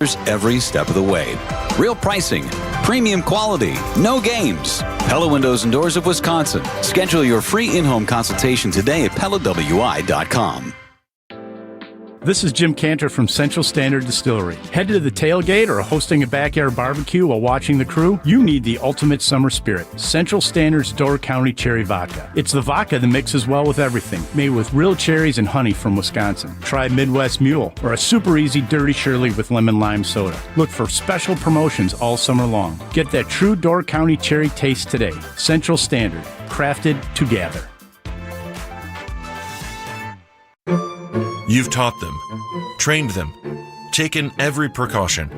every step of the way. Real pricing, premium quality, no games. Pella Windows and Doors of Wisconsin. Schedule your free in-home consultation today at PellaWI.com. This is Jim Cantor from Central Standard Distillery. Headed to the tailgate or hosting a backyard barbecue while watching the crew? You need the ultimate summer spirit, Central Standard's Door County Cherry Vodka. It's the vodka that mixes well with everything, made with real cherries and honey from Wisconsin. Try Midwest Mule or a super easy Dirty Shirley with lemon lime soda. Look for special promotions all summer long. Get that true Door County cherry taste today. Central Standard, crafted to gather. You've taught them, trained them, taken every precaution.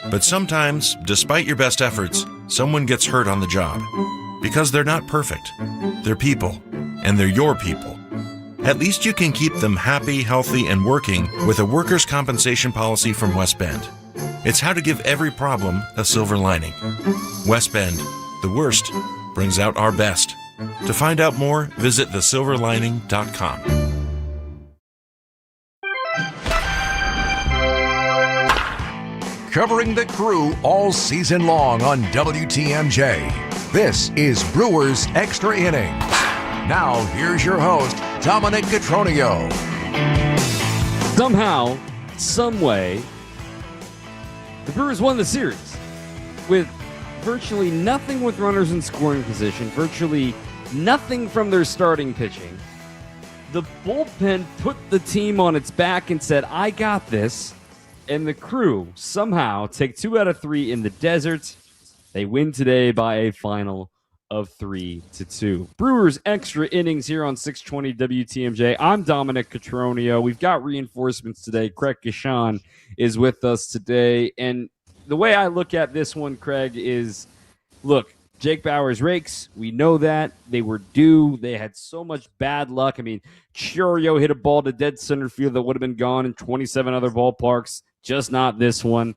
But sometimes, despite your best efforts, someone gets hurt on the job. Because they're not perfect. They're people, and they're your people. At least you can keep them happy, healthy, and working with a workers' compensation policy from West Bend. It's how to give every problem a silver lining. West Bend, the worst, brings out our best. To find out more, visit thesilverlining.com. Covering the crew all season long on WTMJ. This is Brewers Extra Innings. Now, here's your host, Dominic Cotroneo. Somehow, some way, the Brewers won the series with virtually nothing with runners in scoring position, virtually nothing from their starting pitching. The bullpen put the team on its back and said, I got this. And the crew somehow take 2 out of 3 in the desert. They win today by a final of 3-2. Brewers Extra Innings here on 620 WTMJ. I'm Dominic Cotroneo. We've got reinforcements today. Craig Gashan is with us today. And the way I look at this one, Craig, is, look, Jake Bauers rakes. We know that. They were due. They had so much bad luck. I mean, Chiorio hit a ball to dead center field that would have been gone in 27 other ballparks. Just not this one.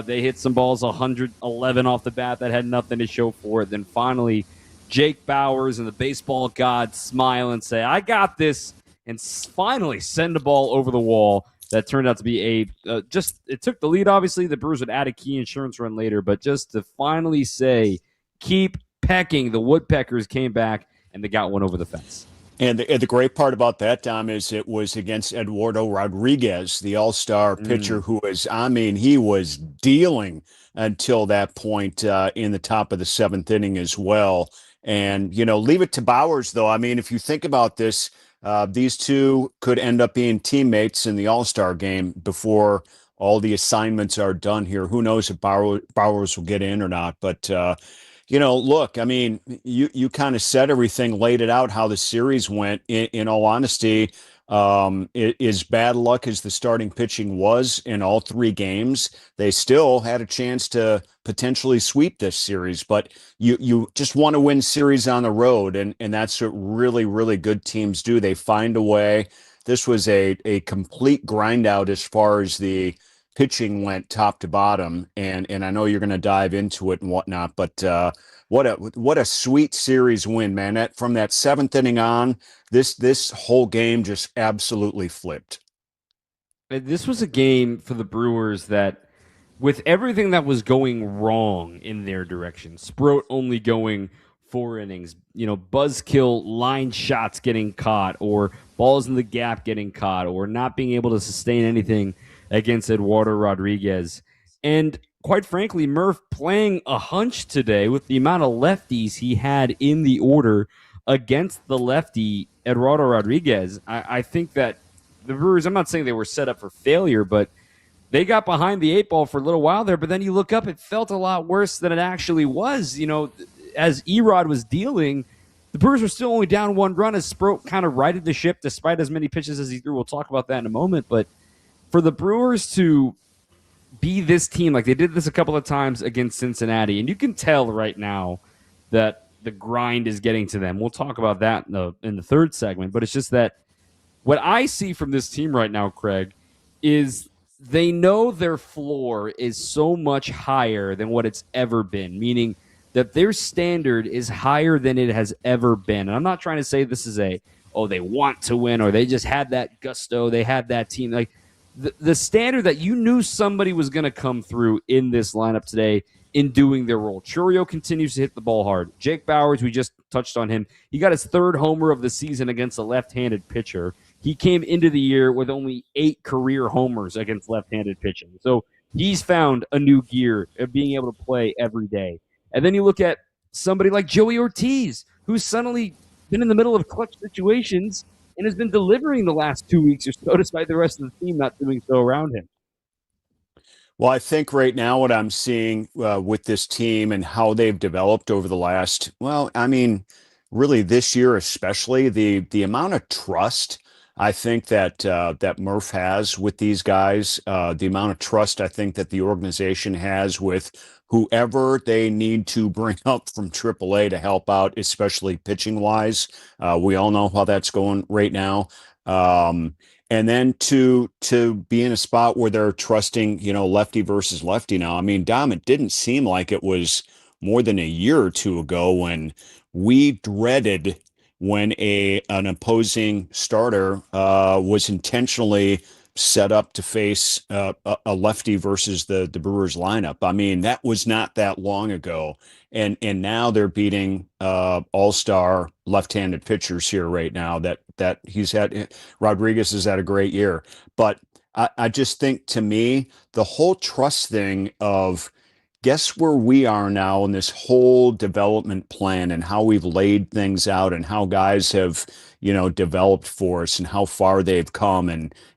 They hit some balls 111 off the bat that had nothing to show for it. Then finally, Jake Bauers and the baseball gods smile and say, I got this, and finally send a ball over the wall that turned out to be it took the lead, obviously. The Brewers would add a key insurance run later, but just to finally say, keep pecking. The Woodpeckers came back, and they got one over the fence. And the great part about that, Dom, is it was against Eduardo Rodriguez, the all-star pitcher who was, he was dealing until that point in the top of the 7th inning as well. And, leave it to Bauers, though. I mean, if you think about this, these two could end up being teammates in the all-star game before all the assignments are done here. Who knows if Bauers will get in or not, but look, I mean, you kind of said everything, laid it out, how the series went. In all honesty, as bad luck as the starting pitching was in all 3 games, they still had a chance to potentially sweep this series. But you just want to win series on the road, and that's what really, really good teams do. They find a way. This was a complete grind out as far as the pitching went top to bottom, and I know you're going to dive into it and whatnot, but what a sweet series win, man! From that 7th inning on, this whole game just absolutely flipped. This was a game for the Brewers that, with everything that was going wrong in their direction, Sproat only going 4 innings, buzzkill line shots getting caught, or balls in the gap getting caught, or not being able to sustain anything against Eduardo Rodriguez. And quite frankly, Murph playing a hunch today with the amount of lefties he had in the order against the lefty Eduardo Rodriguez. I think that the Brewers, I'm not saying they were set up for failure, but they got behind the 8 ball for a little while there, but then you look up, it felt a lot worse than it actually was. As Erod was dealing, the Brewers were still only down 1 run as Sproat kind of righted the ship despite as many pitches as he threw. We'll talk about that in a moment, but for the Brewers to be this team, like they did this a couple of times against Cincinnati, and you can tell right now that the grind is getting to them. We'll talk about that in the 3rd segment, but it's just that what I see from this team right now, Craig, is they know their floor is so much higher than what it's ever been, meaning that their standard is higher than it has ever been. And I'm not trying to say this is they want to win, or they just had that gusto, they had that team. Like, the standard that you knew somebody was going to come through in this lineup today in doing their role. Chourio continues to hit the ball hard. Jake Bauers, we just touched on him. He got his third homer of the season against a left-handed pitcher. He came into the year with only 8 career homers against left-handed pitching. So he's found a new gear of being able to play every day. And then you look at somebody like Joey Ortiz, who's suddenly been in the middle of clutch situations and has been delivering the last 2 weeks or so, despite the rest of the team not doing so around him. Well, I think right now what I'm seeing with this team and how they've developed over the last, well, I mean, really this year especially, the amount of trust I think that Murph has with these guys, the amount of trust I think that the organization has with whoever they need to bring up from AAA to help out, especially pitching wise. We all know how that's going right now. And then to be in a spot where they're trusting, lefty versus lefty now. I mean, Dom, it didn't seem like it was more than a year or two ago when we dreaded when an opposing starter was intentionally set up to face a lefty versus the Brewers lineup. I mean, that was not that long ago. And now they're beating all-star left-handed pitchers here right now that he's had. Rodriguez has had a great year. But I just think, to me, the whole trust thing of guess where we are now in this whole development plan and how we've laid things out and how guys have, developed for us and how far they've come.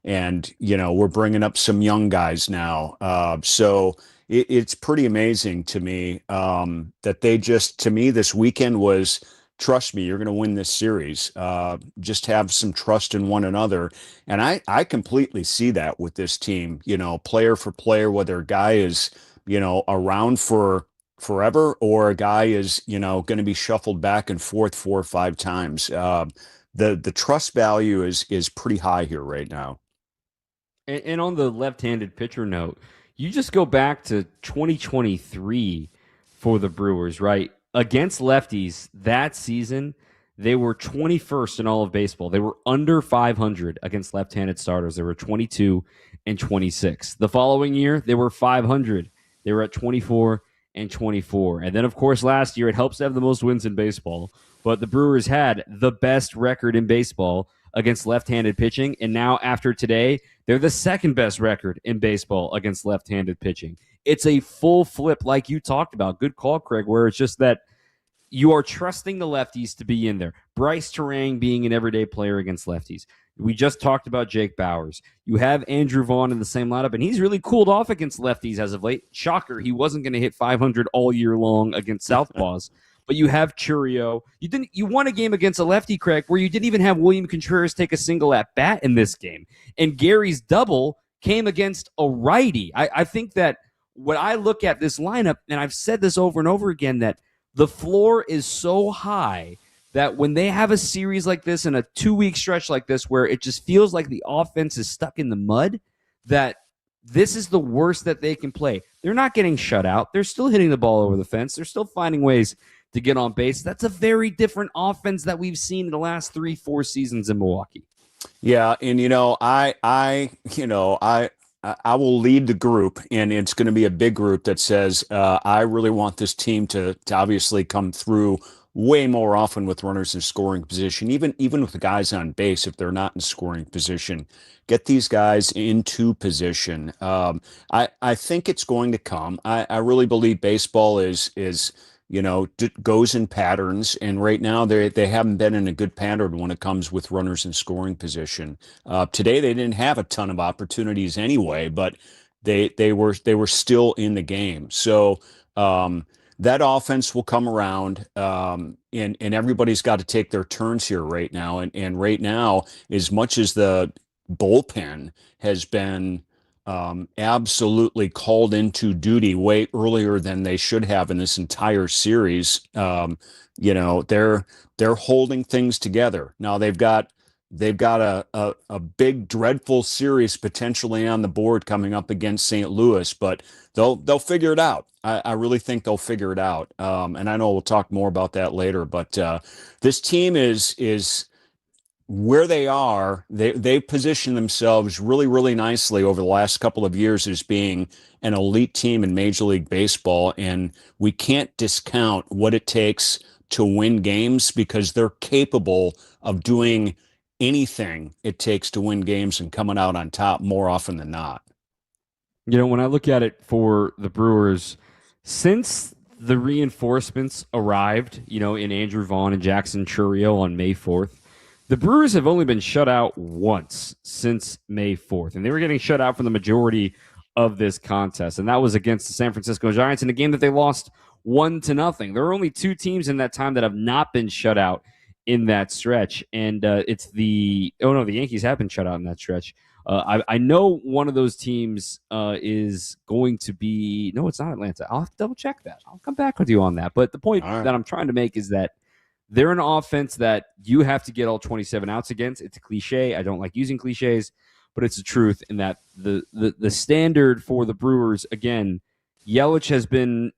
And we're bringing up some young guys now. So it's pretty amazing to me that they just, to me, this weekend was, trust me, you're going to win this series. Just have some trust in one another. And I completely see that with this team, player for player, whether a guy is, around for forever or a guy is, going to be shuffled back and forth 4 or 5 times. The trust value is pretty high here right now. And on the left-handed pitcher note, you just go back to 2023 for the Brewers, right? Against lefties that season, they were 21st in all of baseball. They were under 500 against left-handed starters. They were 22 and 26. The following year, they were 500. They were at 24 and 24. And then, of course, last year, it helps to have the most wins in baseball. But the Brewers had the best record in baseball against left-handed pitching. And now, after today, they're the second best record in baseball against left-handed pitching. It's a full flip like you talked about. Good call, Craig, where it's just that you are trusting the lefties to be in there. Bryce Terang being an everyday player against lefties. We just talked about Jake Bauers. You have Andrew Vaughn in the same lineup, and he's really cooled off against lefties as of late. Shocker, he wasn't going to hit 500 all year long against southpaws. But you have Chourio. You won a game against a lefty, Craig, where you didn't even have William Contreras take a single at bat in this game. And Gary's double came against a righty. I think that when I look at this lineup, and I've said this over and over again, that the floor is so high that when they have a series like this and a 2-week stretch like this where it just feels like the offense is stuck in the mud, that this is the worst that they can play. They're not getting shut out. They're still hitting the ball over the fence. They're still finding ways to get on base. That's a very different offense that we've seen in the last 3-4 seasons in Milwaukee. Yeah, and I will lead the group, and it's going to be a big group that says I really want this team to obviously come through way more often with runners in scoring position, even with the guys on base if they're not in scoring position. Get these guys into position. I think it's going to come. I really believe baseball is goes in patterns, and right now they haven't been in a good pattern when it comes with runners in scoring position. Today they didn't have a ton of opportunities anyway, but they were still in the game. So that offense will come around, and everybody's got to take their turns here right now. And right now, as much as the bullpen has been absolutely called into duty way earlier than they should have in this entire series, they're holding things together. Now they've got a big dreadful series potentially on the board coming up against St. Louis, but they'll figure it out. I really think they'll figure it out. And I know we'll talk more about that later, but this team is where they are, they position themselves really, really nicely over the last couple of years as being an elite team in Major League Baseball. And we can't discount what it takes to win games because they're capable of doing anything it takes to win games and coming out on top more often than not. When I look at it for the Brewers, since the reinforcements arrived, in Andrew Vaughn and Jackson Chourio on May 4th, the Brewers have only been shut out once since May 4th, and they were getting shut out for the majority of this contest, and that was against the San Francisco Giants in a game that they lost 1-0. There are only two teams in that time that have not been shut out in that stretch, and the Yankees have been shut out in that stretch. I know one of those teams is going to be – no, it's not Atlanta. I'll have to double-check that. I'll come back with you on that. But the point that I'm trying to make is that they're an offense that you have to get all 27 outs against. It's a cliche. I don't like using cliches, but it's the truth in that the standard for the Brewers, again, Yelich has been,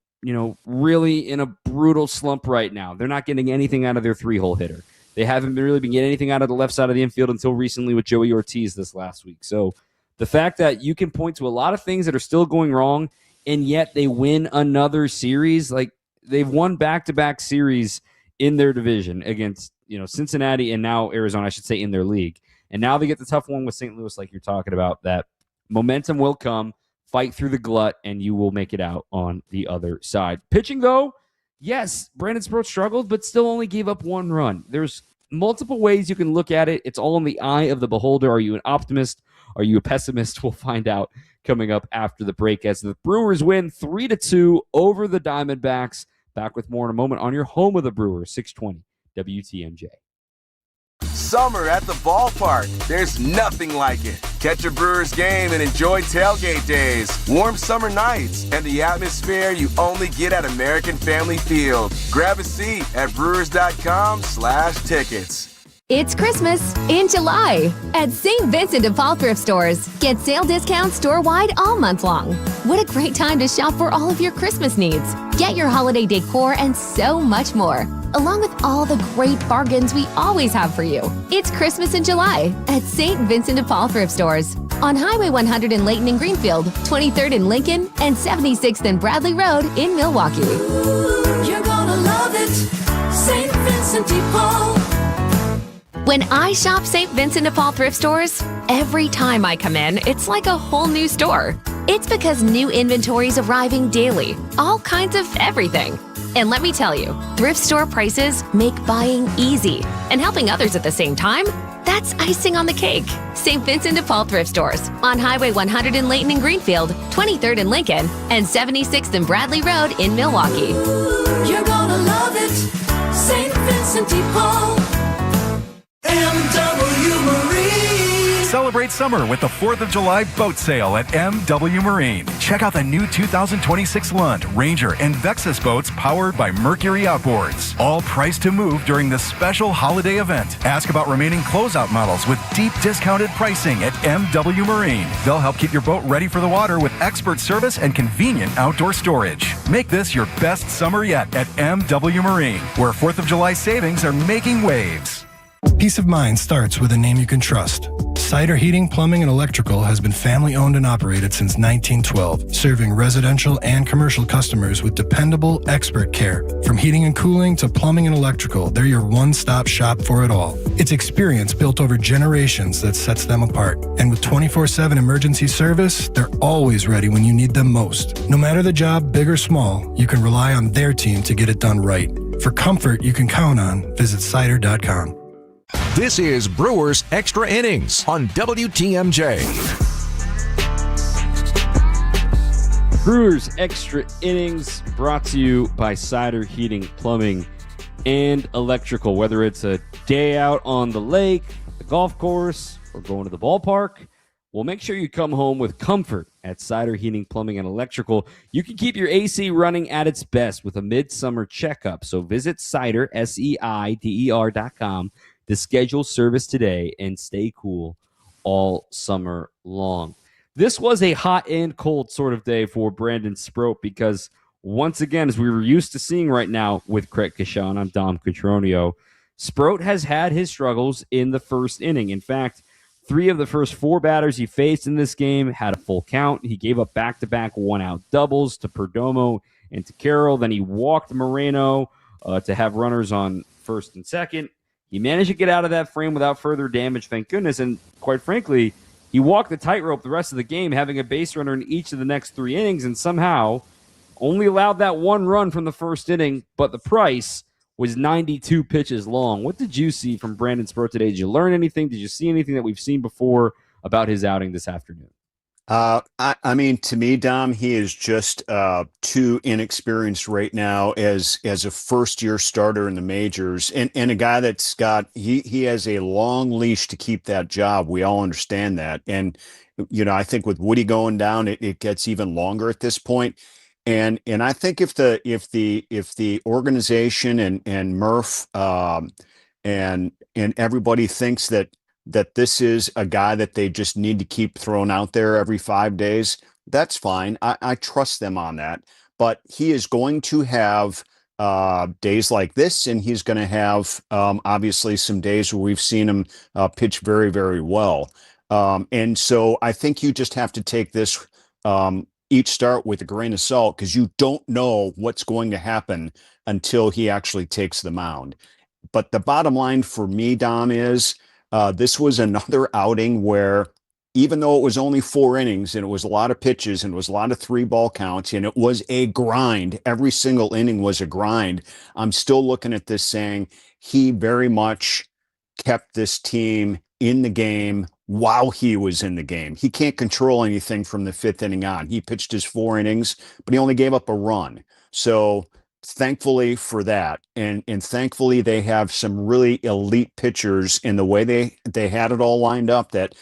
really in a brutal slump right now. They're not getting anything out of their three-hole hitter. They haven't really been getting anything out of the left side of the infield until recently with Joey Ortiz this last week. So the fact that you can point to a lot of things that are still going wrong, and yet they win another series, like they've won back-to-back series in their division against, Cincinnati and now Arizona, I should say, in their league. And now they get the tough one with St. Louis, like you're talking about, that momentum will come, fight through the glut, and you will make it out on the other side. Pitching, though, yes, Brandon Sproat struggled, but still only gave up one run. There's multiple ways you can look at it. It's all in the eye of the beholder. Are you an optimist? Are you a pessimist? We'll find out coming up after the break as the Brewers win 3-2 over the Diamondbacks. Back with more in a moment on your home of the Brewers, 620 WTMJ. Summer at the ballpark. There's nothing like it. Catch a Brewers game and enjoy tailgate days, warm summer nights, and the atmosphere you only get at American Family Field. Grab a seat at brewers.com/tickets. It's Christmas in July at St. Vincent de Paul Thrift Stores. Get sale discounts store-wide all month long. What a great time to shop for all of your Christmas needs. Get your holiday decor and so much more, along with all the great bargains we always have for you. It's Christmas in July at St. Vincent de Paul Thrift Stores on Highway 100 in Layton and Greenfield, 23rd in Lincoln, and 76th and Bradley Road in Milwaukee. Ooh, you're gonna love it, St. Vincent de Paul. When I shop St. Vincent de Paul thrift stores, every time I come in, it's like a whole new store. It's because new inventory is arriving daily, all kinds of everything. And let me tell you, thrift store prices make buying easy. And helping others at the same time, that's icing on the cake. St. Vincent de Paul thrift stores on Highway 100 in Layton and Greenfield, 23rd in Lincoln, and 76th and Bradley Road in Milwaukee. Ooh, you're gonna love it, St. Vincent de Paul. MW Marine. Celebrate summer with the 4th of July boat sale at MW Marine. Check out the new 2026 Lund, Ranger, and Vexus boats powered by Mercury Outboards. All priced to move during this special holiday event. Ask about remaining closeout models with deep discounted pricing at MW Marine. They'll help keep your boat ready for the water with expert service and convenient outdoor storage. Make this your best summer yet at MW Marine, where 4th of July savings are making waves. Peace of mind starts with a name you can trust. Cider Heating, Plumbing, and Electrical has been family-owned and operated since 1912, serving residential and commercial customers with dependable, expert care. From heating and cooling to plumbing and electrical, they're your one-stop shop for it all. It's experience built over generations that sets them apart. And with 24/7 emergency service, they're always ready when you need them most. No matter the job, big or small, you can rely on their team to get it done right. For comfort you can count on, visit cider.com. This is Brewers Extra Innings on WTMJ. Brewers Extra Innings brought to you by Cider Heating, Plumbing, and Electrical. Whether it's a day out on the lake, the golf course, or going to the ballpark, well, make sure you come home with comfort at Cider Heating, Plumbing, and Electrical. You can keep your AC running at its best with a midsummer checkup. So visit Cider, SEIDER.com to schedule service today and stay cool all summer long. This was a hot and cold sort of day for Brandon Sproat because, once again, as we were used to seeing right now with Craig Kashan, I'm Dom Cotroneo, Sproat has had his struggles in the first inning. In fact, 3 of the first 4 batters he faced in this game had a full count. He gave up back-to-back one-out doubles to Perdomo and to Carroll. Then he walked Moreno to have runners on first and second. He managed to get out of that frame without further damage, thank goodness. And quite frankly, he walked the tightrope the rest of the game, having a base runner in each of the next 3 innings, and somehow only allowed that 1 run from the first inning, but the price was 92 pitches long. What did you see from Brandon Sproat today? Did you learn anything? Did you see anything that we've seen before about his outing this afternoon? I mean, to me, Dom, he is just too inexperienced right now as a first-year starter in the majors, and a guy that's he has a long leash to keep that job. We all understand that, and I think with Woody going down, it gets even longer at this point. And I think if the organization and Murph and everybody thinks that this is a guy that they just need to keep throwing out there every 5 days, that's fine. I trust them on that. But he is going to have days like this, and he's going to have obviously some days where we've seen him pitch very, very well. And so I think you just have to take this each start with a grain of salt, because you don't know what's going to happen until he actually takes the mound. But the bottom line for me, Dom, is this was another outing where, even though it was only 4 innings and it was a lot of pitches and it was a lot of 3-ball counts and it was a grind, every single inning was a grind, I'm still looking at this saying he very much kept this team in the game while he was in the game. He can't control anything from the 5th inning on. He pitched his 4 innings, but he only gave up a run. So thankfully for that, and thankfully they have some really elite pitchers in the way they had it all lined up, that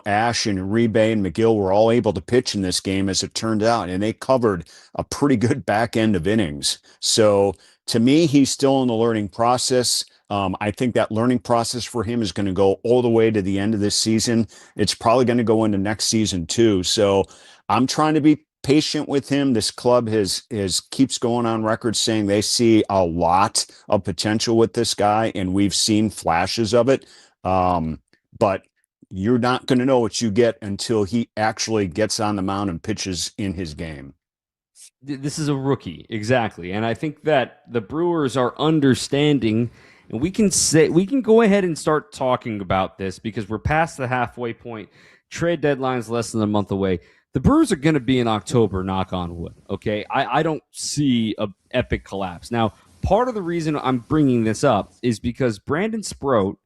Ash and Uribe and McGill were all able to pitch in this game, as it turned out, and they covered a pretty good back end of innings. So to me, he's still in the learning process. I think that learning process for him is going to go all the way to the end of this season. It's probably going to go into next season too. So I'm trying to be patient with him. This club has keeps going on record saying they see a lot of potential with this guy, and we've seen flashes of it. But you're not going to know what you get until he actually gets on the mound and pitches in his game. This is a rookie, exactly. And I think that the Brewers are understanding, and we can go ahead and start talking about this because we're past the halfway point. Trade deadline's less than a month away. The Brewers are going to be in October, knock on wood, okay? I don't see an epic collapse. Now, part of the reason I'm bringing this up is because Brandon Sproat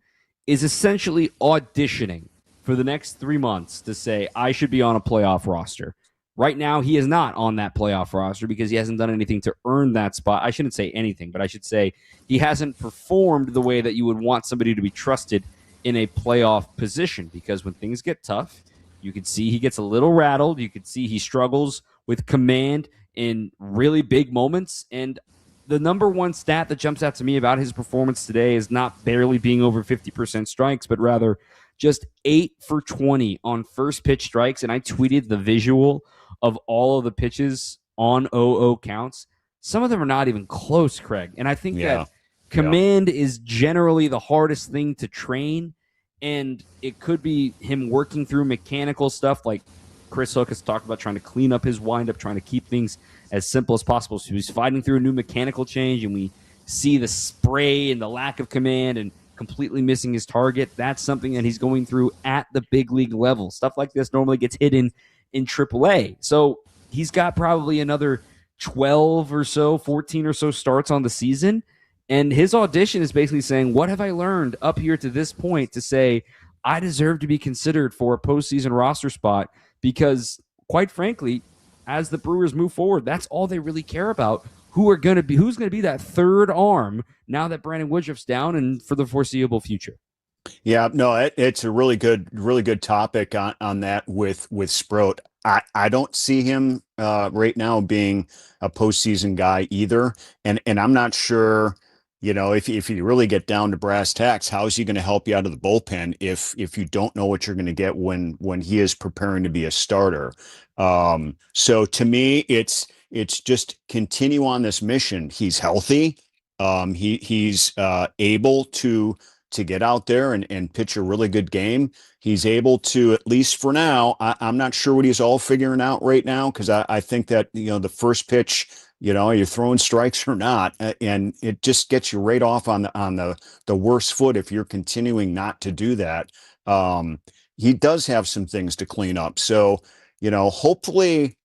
is essentially auditioning for the next 3 months to say, I should be on a playoff roster. Right now, he is not on that playoff roster because he hasn't done anything to earn that spot. I shouldn't say anything, but I should say he hasn't performed the way that you would want somebody to be trusted in a playoff position, because when things get tough, you can see he gets a little rattled. You can see he struggles with command in really big moments. And the number one stat that jumps out to me about his performance today is not barely being over 50% strikes, but rather just 8 for 20 on first pitch strikes. And I tweeted the visual of all of the pitches on 0-0 counts. Some of them are not even close, Craig. And I think that command is generally the hardest thing to train. And it could be him working through mechanical stuff, like Chris Hook has talked about, trying to clean up his windup, trying to keep things as simple as possible. So he's fighting through a new mechanical change, and we see the spray and the lack of command and completely missing his target. That's something that he's going through at the big league level. Stuff like this normally gets hidden in AAA. So he's got probably another 12 or so, 14 or so starts on the season. And his audition is basically saying, what have I learned up here to this point to say I deserve to be considered for a postseason roster spot? Because, quite frankly, as the Brewers move forward, that's all they really care about. Who's going to be that third arm now that Brandon Woodruff's down and for the foreseeable future? Yeah, no, it's a really good topic on that with Sproat. I don't see him right now being a postseason guy either, and I'm not sure. If you really get down to brass tacks, how is he going to help you out of the bullpen if you don't know what you're going to get when he is preparing to be a starter? So to me, it's just continue on this mission. He's healthy. He's able to get out there and pitch a really good game. He's able to, at least for now. I'm not sure what he's all figuring out right now, because I think that the first pitch, you're throwing strikes or not, and it just gets you right off on the worst foot if you're continuing not to do that. He does have some things to clean up. So, hopefully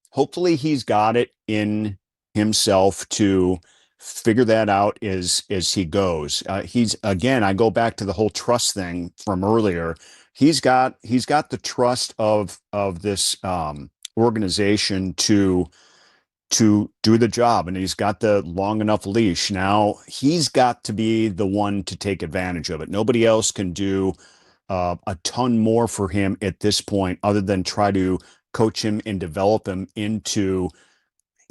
he's got it in himself to figure that out as he goes. He's, again, I go back to the whole trust thing from earlier. He's got the trust of this organization to do the job, and he's got the long enough leash. Now he's got to be the one to take advantage of it. Nobody else can do a ton more for him at this point, other than try to coach him and develop him into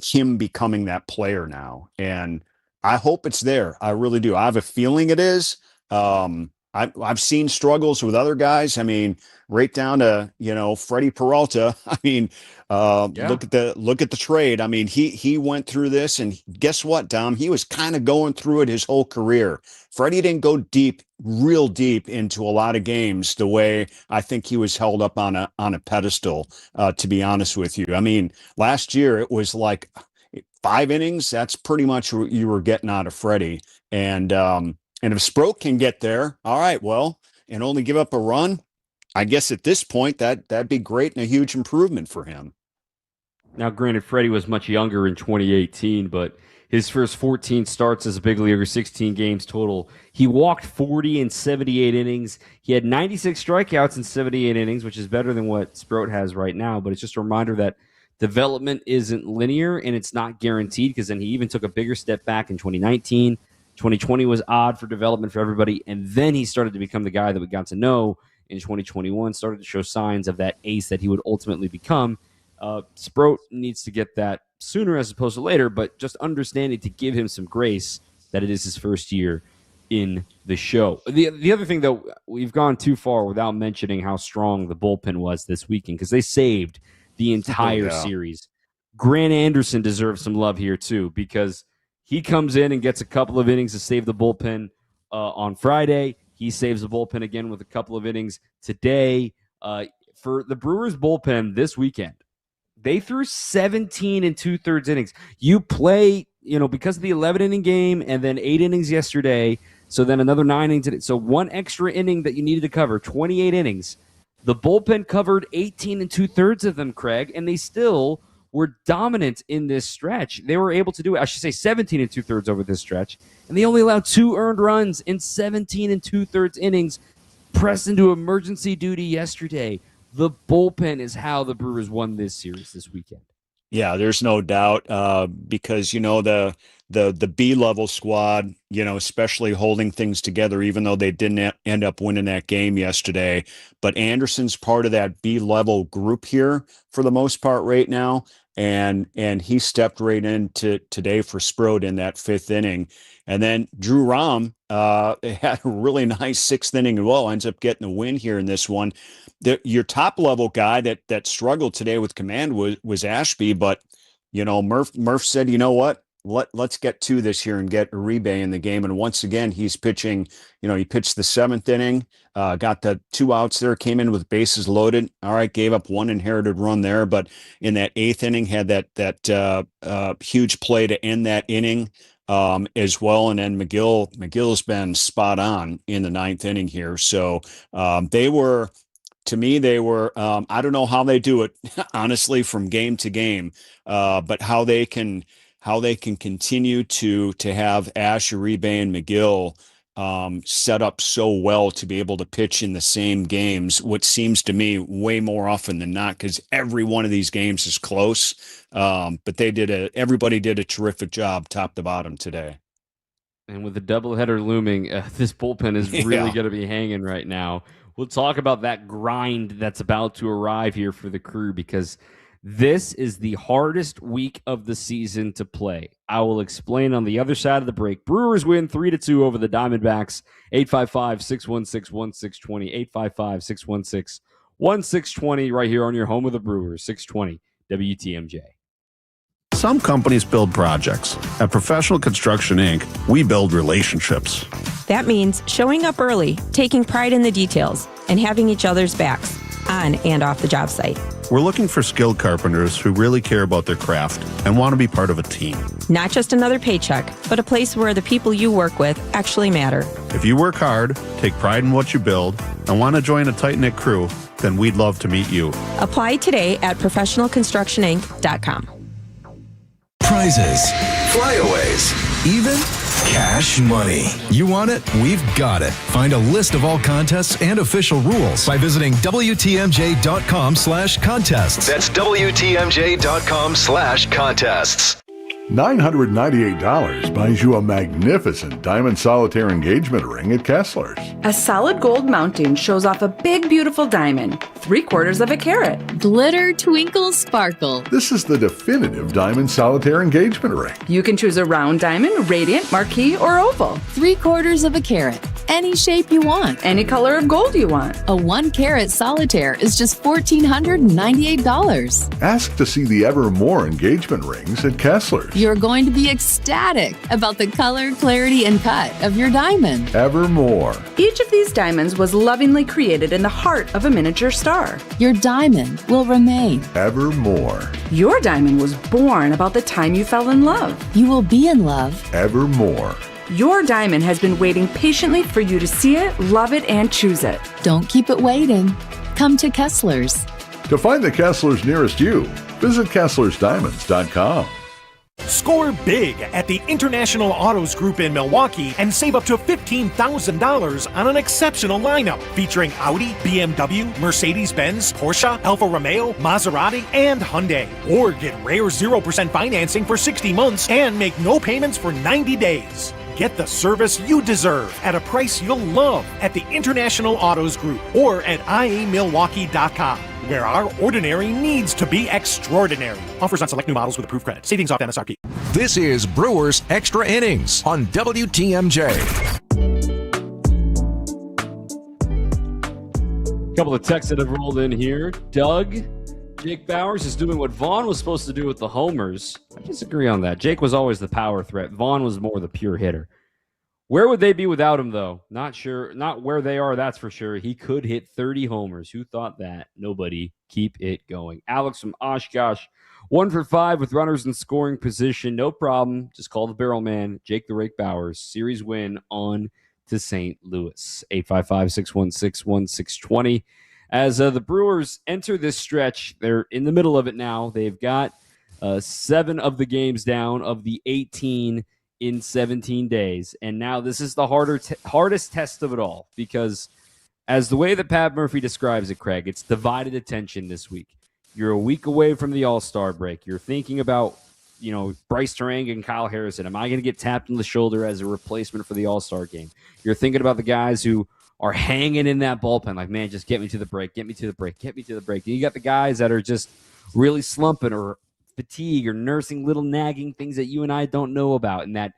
him becoming that player now. And I hope it's there. I really do. I have a feeling it is. I've seen struggles with other guys. I mean, right down to, Freddie Peralta. I mean, look at the trade. I mean, he went through this, and guess what, Dom? He was kind of going through it his whole career. Freddie didn't go real deep into a lot of games the way I think he was held up on a pedestal, to be honest with you. I mean, last year it was like 5 innings. That's pretty much what you were getting out of Freddie. And if Sproat can get there, all right, well, and only give up a run, I guess at this point that'd be great and a huge improvement for him. Now, granted, Freddie was much younger in 2018, but his first 14 starts as a big leaguer, 16 games total. He walked 40 in 78 innings. He had 96 strikeouts in 78 innings, which is better than what Sproat has right now. But it's just a reminder that development isn't linear, and it's not guaranteed, because then he even took a bigger step back in 2019. 2020 was odd for development for everybody, and then he started to become the guy that we got to know in 2021, started to show signs of that ace that he would ultimately become. Sproat needs to get that sooner as opposed to later, but just understanding to give him some grace that it is his first year in the show. The other thing, though, we've gone too far without mentioning how strong the bullpen was this weekend, because they saved the entire series. Grant Anderson deserves some love here, too, because he comes in and gets a couple of innings to save the bullpen on Friday. He saves the bullpen again with a couple of innings today. For the Brewers bullpen this weekend, they threw 17 and 2/3 innings. You play, because of the 11-inning game and then 8 innings yesterday, so then another 9 innings today. So one extra inning that you needed to cover, 28 innings. The bullpen covered 18 and 2/3 of them, Craig, and they still were dominant in this stretch. They were able to do it, I should say 17 and 2/3 over this stretch, and they only allowed 2 earned runs in 17 and 2/3 innings, pressed into emergency duty yesterday. The bullpen is how the Brewers won this series this weekend. Yeah, there's no doubt, because the B-level squad, especially holding things together, even though they didn't end up winning that game yesterday. But Anderson's part of that B-level group here for the most part right now, and he stepped right into today for Sproat in that 5th inning. And then Drew Rom had a really nice 6th inning as well, ends up getting the win here in this one. Your top level guy that struggled today with command was Ashby, but Murph said, you know what? Let's get to this here and get Uribe in the game. And once again, he's pitching. He pitched the 7th inning, got the 2 outs there, came in with bases loaded. All right, gave up 1 inherited run there, but in that 8th inning had that huge play to end that inning as well. And then McGill's been spot on in the 9th inning here. So they were. To me, they were, I don't know how they do it, honestly, from game to game, but how they can continue to have Ash, Uribe, and McGill set up so well to be able to pitch in the same games, what seems to me way more often than not, because every one of these games is close. But everybody did a terrific job top to bottom today. And with the doubleheader looming, this bullpen is really going to be hanging right now. We'll talk about that grind that's about to arrive here for the Crew, because this is the hardest week of the season to play. I will explain on the other side of the break. Brewers win 3-2 over the Diamondbacks. 855-616-1620. 855-616-1620 right here on your home of the Brewers. 620 WTMJ. Some companies build projects. At Professional Construction Inc., we build relationships. That means showing up early, taking pride in the details, and having each other's backs, on and off the job site. We're looking for skilled carpenters who really care about their craft and want to be part of a team. Not just another paycheck, but a place where the people you work with actually matter. If you work hard, take pride in what you build, and want to join a tight-knit crew, then we'd love to meet you. Apply today at professionalconstructioninc.com. Prizes, flyaways, even cash money. You want it? We've got it. Find a list of all contests and official rules by visiting WTMJ.com/contests. That's WTMJ.com/contests. $998 buys you a magnificent diamond solitaire engagement ring at Kessler's. A solid gold mounting shows off a big, beautiful diamond, 3/4 of a carat. Glitter, twinkle, sparkle. This is the definitive diamond solitaire engagement ring. You can choose a round diamond, radiant, marquise, or oval. 3/4 of a carat. Any shape you want. Any color of gold you want. A 1-carat solitaire is just $1,498. Ask to see the Evermore engagement rings at Kessler's. You're going to be ecstatic about the color, clarity, and cut of your diamond. Evermore. Each of these diamonds was lovingly created in the heart of a miniature star. Your diamond will remain. Evermore. Your diamond was born about the time you fell in love. You will be in love. Evermore. Your diamond has been waiting patiently for you to see it, love it, and choose it. Don't keep it waiting. Come to Kessler's. To find the Kessler's nearest you, visit KesslersDiamonds.com. Score big at the International Autos Group in Milwaukee and save up to $15,000 on an exceptional lineup featuring Audi, BMW, Mercedes-Benz, Porsche, Alfa Romeo, Maserati, and Hyundai. Or get rare 0% financing for 60 months and make no payments for 90 days. Get the service you deserve at a price you'll love at the International Autos Group or at iamilwaukee.com, where our ordinary needs to be extraordinary. Offers on select new models with approved credit. Savings off MSRP. This is Brewers Extra Innings on WTMJ. Couple of texts that have rolled in here. Doug, Jake Bauers is doing what Vaughn was supposed to do with the homers. I disagree on that. Jake was always the power threat. Vaughn was more the pure hitter. Where would they be without him, though? Not sure. Not where they are, that's for sure. He could hit 30 homers. Who thought that? Nobody. Keep it going. Alex from Oshkosh, 1 for 5 with runners in scoring position. No problem. Just call the barrel man, Jake the Rake Bauers. Series win on to St. Louis. 855-616-1620. As the Brewers enter this stretch, they're in the middle of it now. They've got 7 of the games down of the 18 in 17 days. And now this is the hardest test of it all, because as the way that Pat Murphy describes it, Craig, it's divided attention this week. You're a week away from the All-Star break. You're thinking about, Bryce Terang and Kyle Harrison. Am I going to get tapped on the shoulder as a replacement for the All-Star game? You're thinking about the guys who are hanging in that bullpen like, man, just get me to the break, get me to the break, get me to the break. And you got the guys that are just really slumping or fatigue or nursing little nagging things that you and I don't know about. And that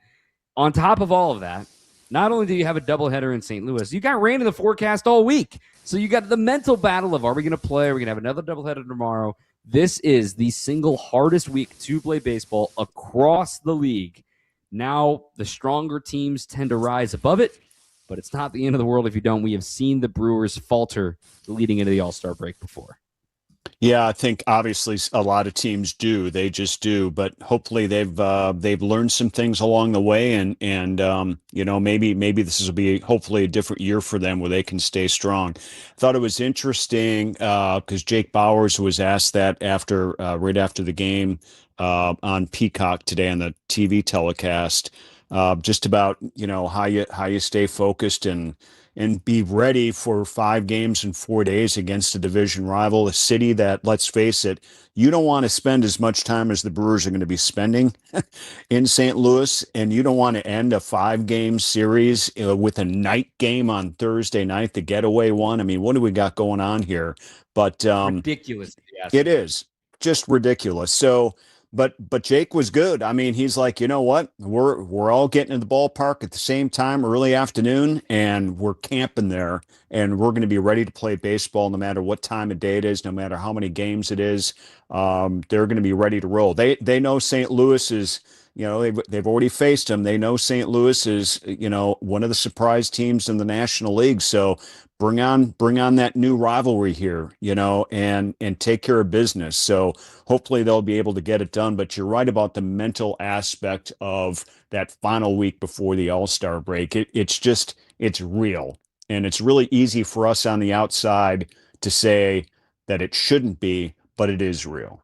on top of all of that, not only do you have a doubleheader in St. Louis, you got rain in the forecast all week. So you got the mental battle of, are we going to play? Are we going to have another doubleheader tomorrow? This is the single hardest week to play baseball across the league. Now the stronger teams tend to rise above it, but it's not the end of the world if you don't. We have seen the Brewers falter leading into the All-Star break before. Yeah, I think obviously a lot of teams do. They just do. But hopefully they've learned some things along the way, and maybe this will be hopefully a different year for them where they can stay strong. Thought it was interesting because Jake Bauers was asked that right after the game on Peacock today on the TV telecast. Just about how you stay focused and be ready for 5 games in 4 days against a division rival, a city that, let's face it, you don't want to spend as much time as the Brewers are going to be spending in St. Louis, and you don't want to end a 5-game series with a night game on Thursday night, the getaway one. I mean, what do we got going on here? But ridiculous. Yes. It is just ridiculous. So but Jake was good. I mean, he's like, you know what? We're all getting in the ballpark at the same time, early afternoon, and we're camping there, and we're going to be ready to play baseball no matter what time of day it is, no matter how many games it is. They're going to be ready to roll. They know St. Louis is, you know, they've already faced them. They know St. Louis is, you know, one of the surprise teams in the National League. So bring on that new rivalry here, you know, and take care of business. So hopefully they'll be able to get it done. But you're right about the mental aspect of that final week before the All-Star break. It's real. And it's really easy for us on the outside to say that it shouldn't be, but it is real.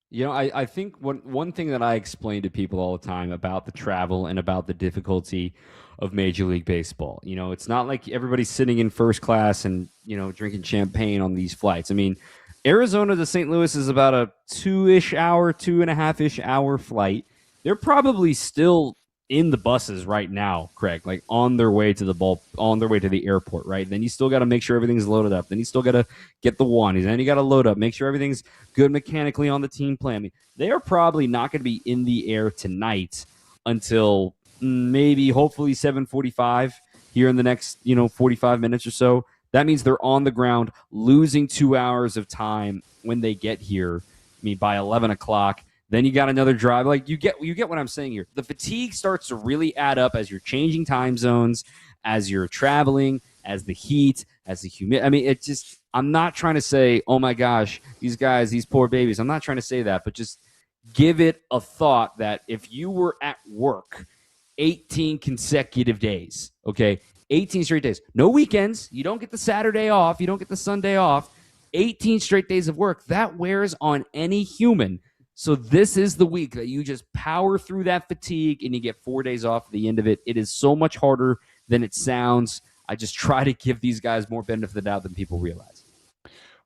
You know, I think one thing that I explain to people all the time about the travel and about the difficulty of Major League Baseball. You know, it's not like everybody's sitting in first class and, you know, drinking champagne on these flights. I mean, Arizona to St. Louis is about a 2.5-ish hour flight. They're probably still in the buses right now, Craig, like on their way to the airport, right? Then you still got to make sure everything's loaded up. Then you still got to get the one. Then you got to load up, make sure everything's good mechanically on the team plan. I mean, they are probably not going to be in the air tonight until maybe hopefully 7:45 here in the next 45 minutes or so. That means they're on the ground losing 2 hours of time when they get here. I mean, by 11 o'clock. Then you got another drive. Like you get what I'm saying here. The fatigue starts to really add up as you're changing time zones, as you're traveling, as the heat, as the humidity. I mean, I'm not trying to say, oh my gosh, these guys, these poor babies. I'm not trying to say that, but just give it a thought that if you were at work 18 consecutive days, okay, 18 straight days, no weekends, you don't get the Saturday off, you don't get the Sunday off, 18 straight days of work, that wears on any human. So this is the week that you just power through that fatigue and you get 4 days off at the end of it. It is so much harder than it sounds. I just try to give these guys more benefit of the doubt than people realize.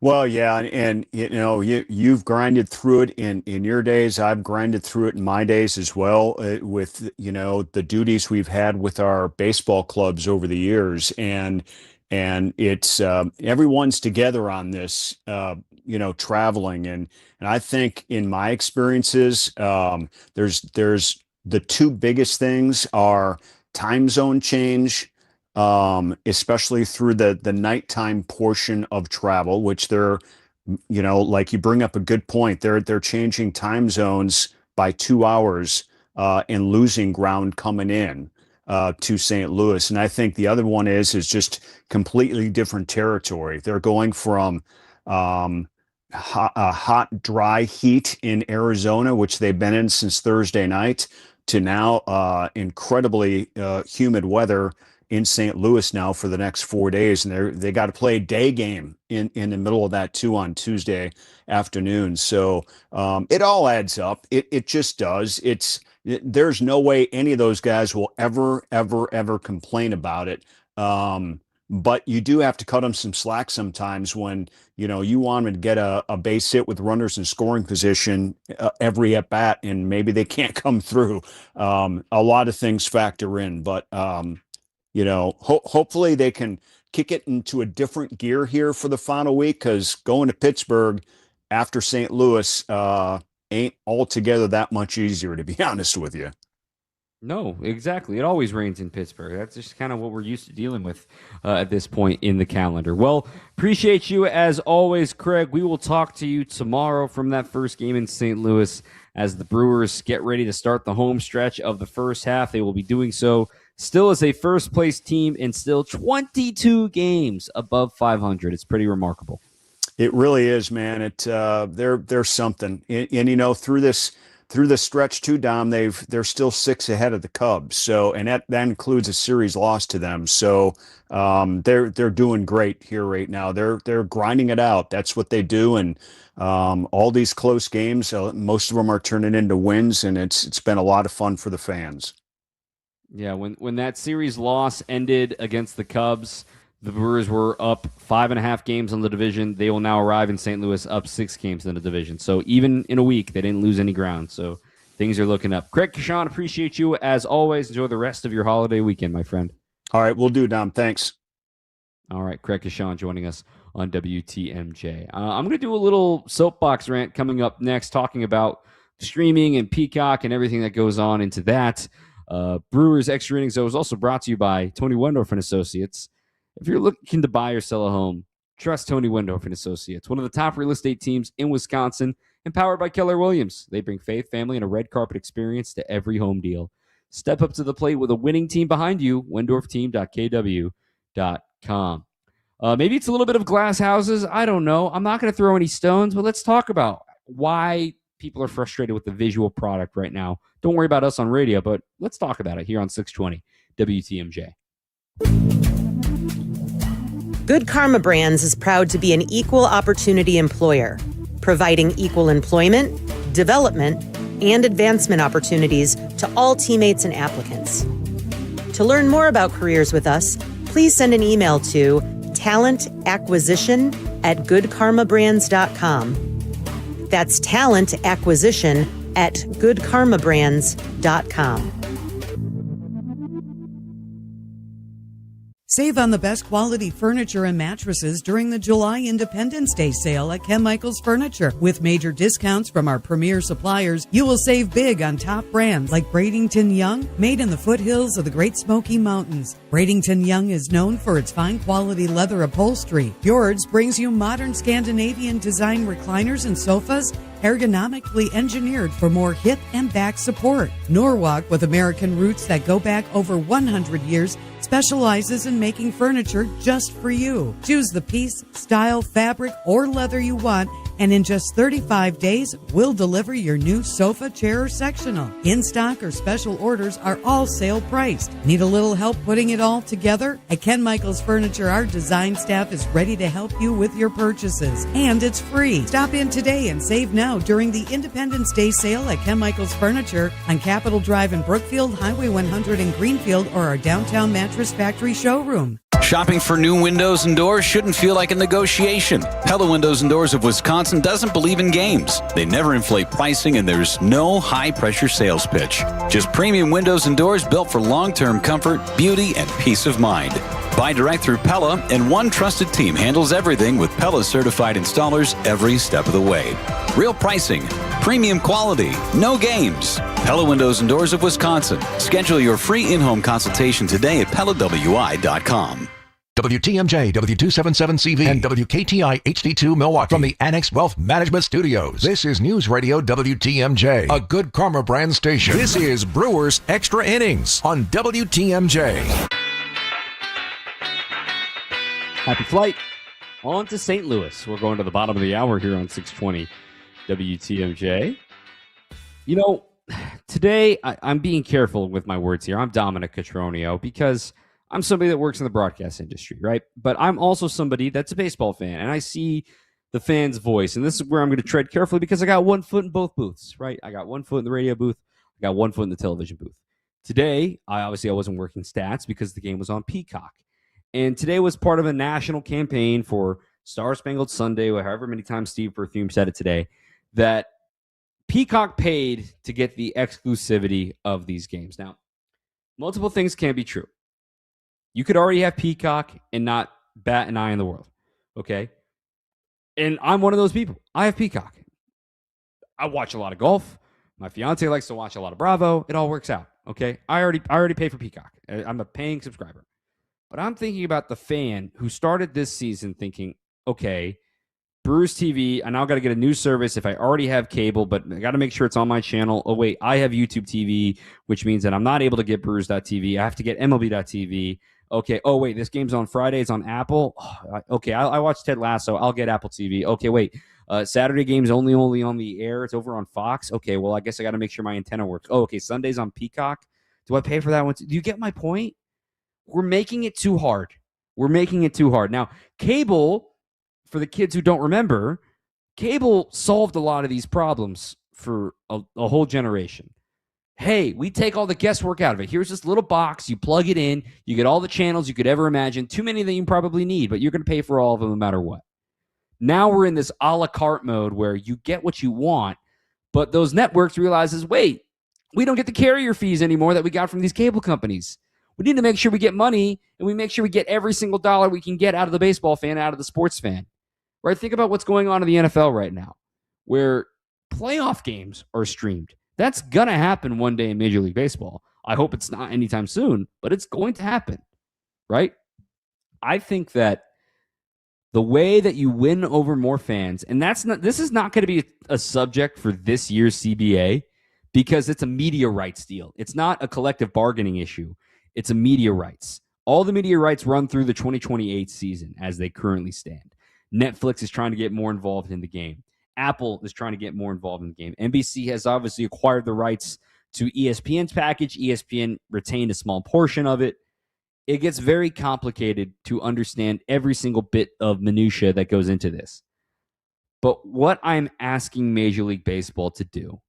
Well, yeah, and you know, you've grinded through it in your days. I've grinded through it in my days as well, with you know the duties we've had with our baseball clubs over the years, and it's everyone's together on this, you know, traveling, and I think in my experiences, there's the two biggest things are time zone change, especially through the nighttime portion of travel, which they're, you know, like you bring up a good point. They're changing time zones by 2 hours, and losing ground coming in to St. Louis. And I think the other one is just completely different territory. They're going from hot, dry heat in Arizona, which they've been in since Thursday night, to now incredibly humid weather in St. Louis now for the next 4 days, and they got to play a day game in the middle of that too on Tuesday afternoon. So it all adds up. It just does. There's no way any of those guys will ever complain about it. But you do have to cut them some slack sometimes when, you know, you want them to get a base hit with runners in scoring position every at bat, and maybe they can't come through. A lot of things factor in, but you know, hopefully they can kick it into a different gear here for the final week, because going to Pittsburgh after St. Louis ain't altogether that much easier, to be honest with you. No, exactly. It always rains in Pittsburgh. That's just kind of what we're used to dealing with at this point in the calendar. Well, appreciate you as always, Craig. We will talk to you tomorrow from that first game in St. Louis as the Brewers get ready to start the home stretch of the first half. They will be doing so still as a first-place team and still 22 games above 500. It's pretty remarkable. It really is, man. They're something, and you know, through this stretch too, Dom, they're still 6 ahead of the Cubs. So, and that includes a series loss to them. So they're doing great here right now. They're grinding it out. That's what they do, and all these close games, most of them are turning into wins, and it's been a lot of fun for the fans. Yeah, when that series loss ended against the Cubs, the Brewers were up 5.5 games on the division. They will now arrive in St. Louis up 6 games in the division. So even in a week, they didn't lose any ground. So things are looking up. Craig Kashan, appreciate you as always. Enjoy the rest of your holiday weekend, my friend. All right, we'll do, Dom. Thanks. All right, Craig Kashan joining us on WTMJ. I'm going to do a little soapbox rant coming up next, talking about streaming and Peacock and everything that goes on into that. Brewers Extra Innings, though, is also brought to you by Tony Wendorf and Associates. If you're looking to buy or sell a home, trust Tony Wendorf and Associates, one of the top real estate teams in Wisconsin, empowered by Keller Williams. They bring faith, family, and a red carpet experience to every home deal. Step up to the plate with a winning team behind you. WendorfTeam.kw.com. Maybe it's a little bit of glass houses. I don't know. I'm not going to throw any stones, but let's talk about why people are frustrated with the visual product right now. Don't worry about us on radio, but let's talk about it here on 620 WTMJ. Good Karma Brands is proud to be an equal opportunity employer, providing equal employment, development, and advancement opportunities to all teammates and applicants. To learn more about careers with us, please send an email to talentacquisition@goodkarmabrands.com. That's talentacquisition@goodkarmabrands.com. Save on the best quality furniture and mattresses during the July Independence Day sale at Ken Michaels Furniture. With major discounts from our premier suppliers, you will save big on top brands like Bradington Young, made in the foothills of the Great Smoky Mountains. Bradington Young is known for its fine quality leather upholstery. Fjords brings you modern Scandinavian design recliners and sofas, ergonomically engineered for more hip and back support. Norwalk, with American roots that go back over 100 years, specializes in making furniture just for you. Choose the piece, style, fabric, or leather you want, and in just 35 days, we'll deliver your new sofa, chair, or sectional. In-stock or special orders are all sale priced. Need a little help putting it all together? At Ken Michaels Furniture, our design staff is ready to help you with your purchases, and it's free. Stop in today and save now during the Independence Day sale at Ken Michaels Furniture on Capitol Drive in Brookfield, Highway 100 in Greenfield, or our downtown Mattress Factory showroom. Shopping for new windows and doors shouldn't feel like a negotiation. Pella Windows and Doors of Wisconsin doesn't believe in games. They never inflate pricing, and there's no high-pressure sales pitch. Just premium windows and doors built for long-term comfort, beauty, and peace of mind. Buy direct through Pella, and one trusted team handles everything with Pella-certified installers every step of the way. Real pricing, premium quality, no games. Pella Windows and Doors of Wisconsin. Schedule your free in-home consultation today at PellaWI.com. WTMJ, W277CV, and WKTI HD2 Milwaukee from the Annex Wealth Management Studios. This is News Radio WTMJ, a Good Karma brand station. This is Brewers Extra Innings on WTMJ. Happy flight on to St. Louis. We're going to the bottom of the hour here on 620 WTMJ. You know, today I'm being careful with my words here. I'm Dominic Cotroneo because I'm somebody that works in the broadcast industry, right? But I'm also somebody that's a baseball fan, and I see the fan's voice. And this is where I'm going to tread carefully because I got one foot in both booths, right? I got one foot in the radio booth. I got one foot in the television booth. Today, I wasn't working stats because the game was on Peacock. And today was part of a national campaign for Star Spangled Sunday, or however many times Steve Perfume said it today, that Peacock paid to get the exclusivity of these games. Now, multiple things can be true. You could already have Peacock and not bat an eye in the world, okay? And I'm one of those people. I have Peacock. I watch a lot of golf. My fiance likes to watch a lot of Bravo. It all works out, okay? I already pay for Peacock. I'm a paying subscriber. But I'm thinking about the fan who started this season thinking, okay, Brewers TV, I now got to get a new service if I already have cable, but I got to make sure it's on my channel. Oh, wait, I have YouTube TV, which means that I'm not able to get Brewers.tv. I have to get MLB.tv. Okay, oh, wait, this game's on Friday. It's on Apple. Okay, I watch Ted Lasso. I'll get Apple TV. Okay, wait, Saturday game's only on the air. It's over on Fox. Okay, well, I guess I got to make sure my antenna works. Oh, okay, Sunday's on Peacock. Do I pay for that one? Do you get my point? We're making it too hard. We're making it too hard. Now, cable, for the kids who don't remember, cable solved a lot of these problems for a whole generation. Hey, we take all the guesswork out of it. Here's this little box. You plug it in. You get all the channels you could ever imagine. Too many that you probably need, but you're going to pay for all of them no matter what. Now we're in this a la carte mode where you get what you want, but those networks realizes, wait, we don't get the carrier fees anymore that we got from these cable companies. We need to make sure we get money, and we make sure we get every single dollar we can get out of the baseball fan, out of the sports fan. Right? Think about what's going on in the NFL right now, where playoff games are streamed. That's going to happen one day in Major League Baseball. I hope it's not anytime soon, but it's going to happen, right? I think that the way that you win over more fans, and this is not going to be a subject for this year's CBA because it's a media rights deal. It's not a collective bargaining issue. It's a media rights. All the media rights run through the 2028 season as they currently stand. Netflix is trying to get more involved in the game. Apple is trying to get more involved in the game. NBC has obviously acquired the rights to ESPN's package. ESPN retained a small portion of it. It gets very complicated to understand every single bit of minutia that goes into this. But what I'm asking Major League Baseball to do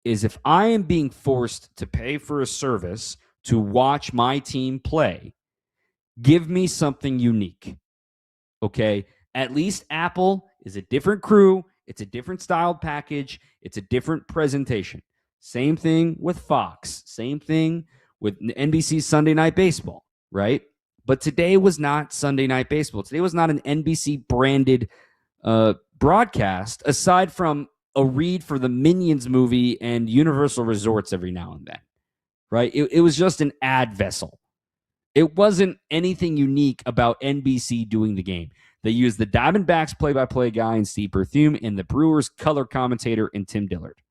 is if I am being forced to pay for a service to watch my team play, give me something unique. Okay? At least Apple is a different crew. It's a different styled package. It's a different presentation. Same thing with Fox. Same thing with NBC's Sunday Night Baseball, right? But today was not Sunday Night Baseball. Today was not an NBC branded broadcast, aside from a read for the Minions movie and Universal Resorts every now and then, right? It was just an ad vessel. It wasn't anything unique about NBC doing the game. They used the Diamondbacks play-by-play guy in Steve Berthume and the Brewers color commentator in Tim Dillard.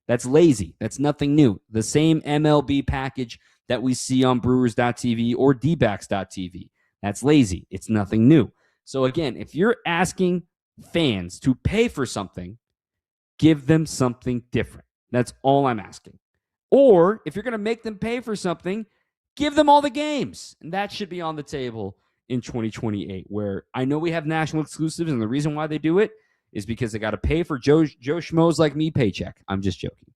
That's lazy. That's nothing new. The same MLB package that we see on Brewers.tv or DBacks.tv. That's lazy. It's nothing new. So again, if you're asking fans to pay for something, give them something different. That's all I'm asking. Or if you're going to make them pay for something, give them all the games. And that should be on the table in 2028, where I know we have national exclusives, and the reason why they do it is because they got to pay for Joe Schmoes like me paycheck. I'm just joking.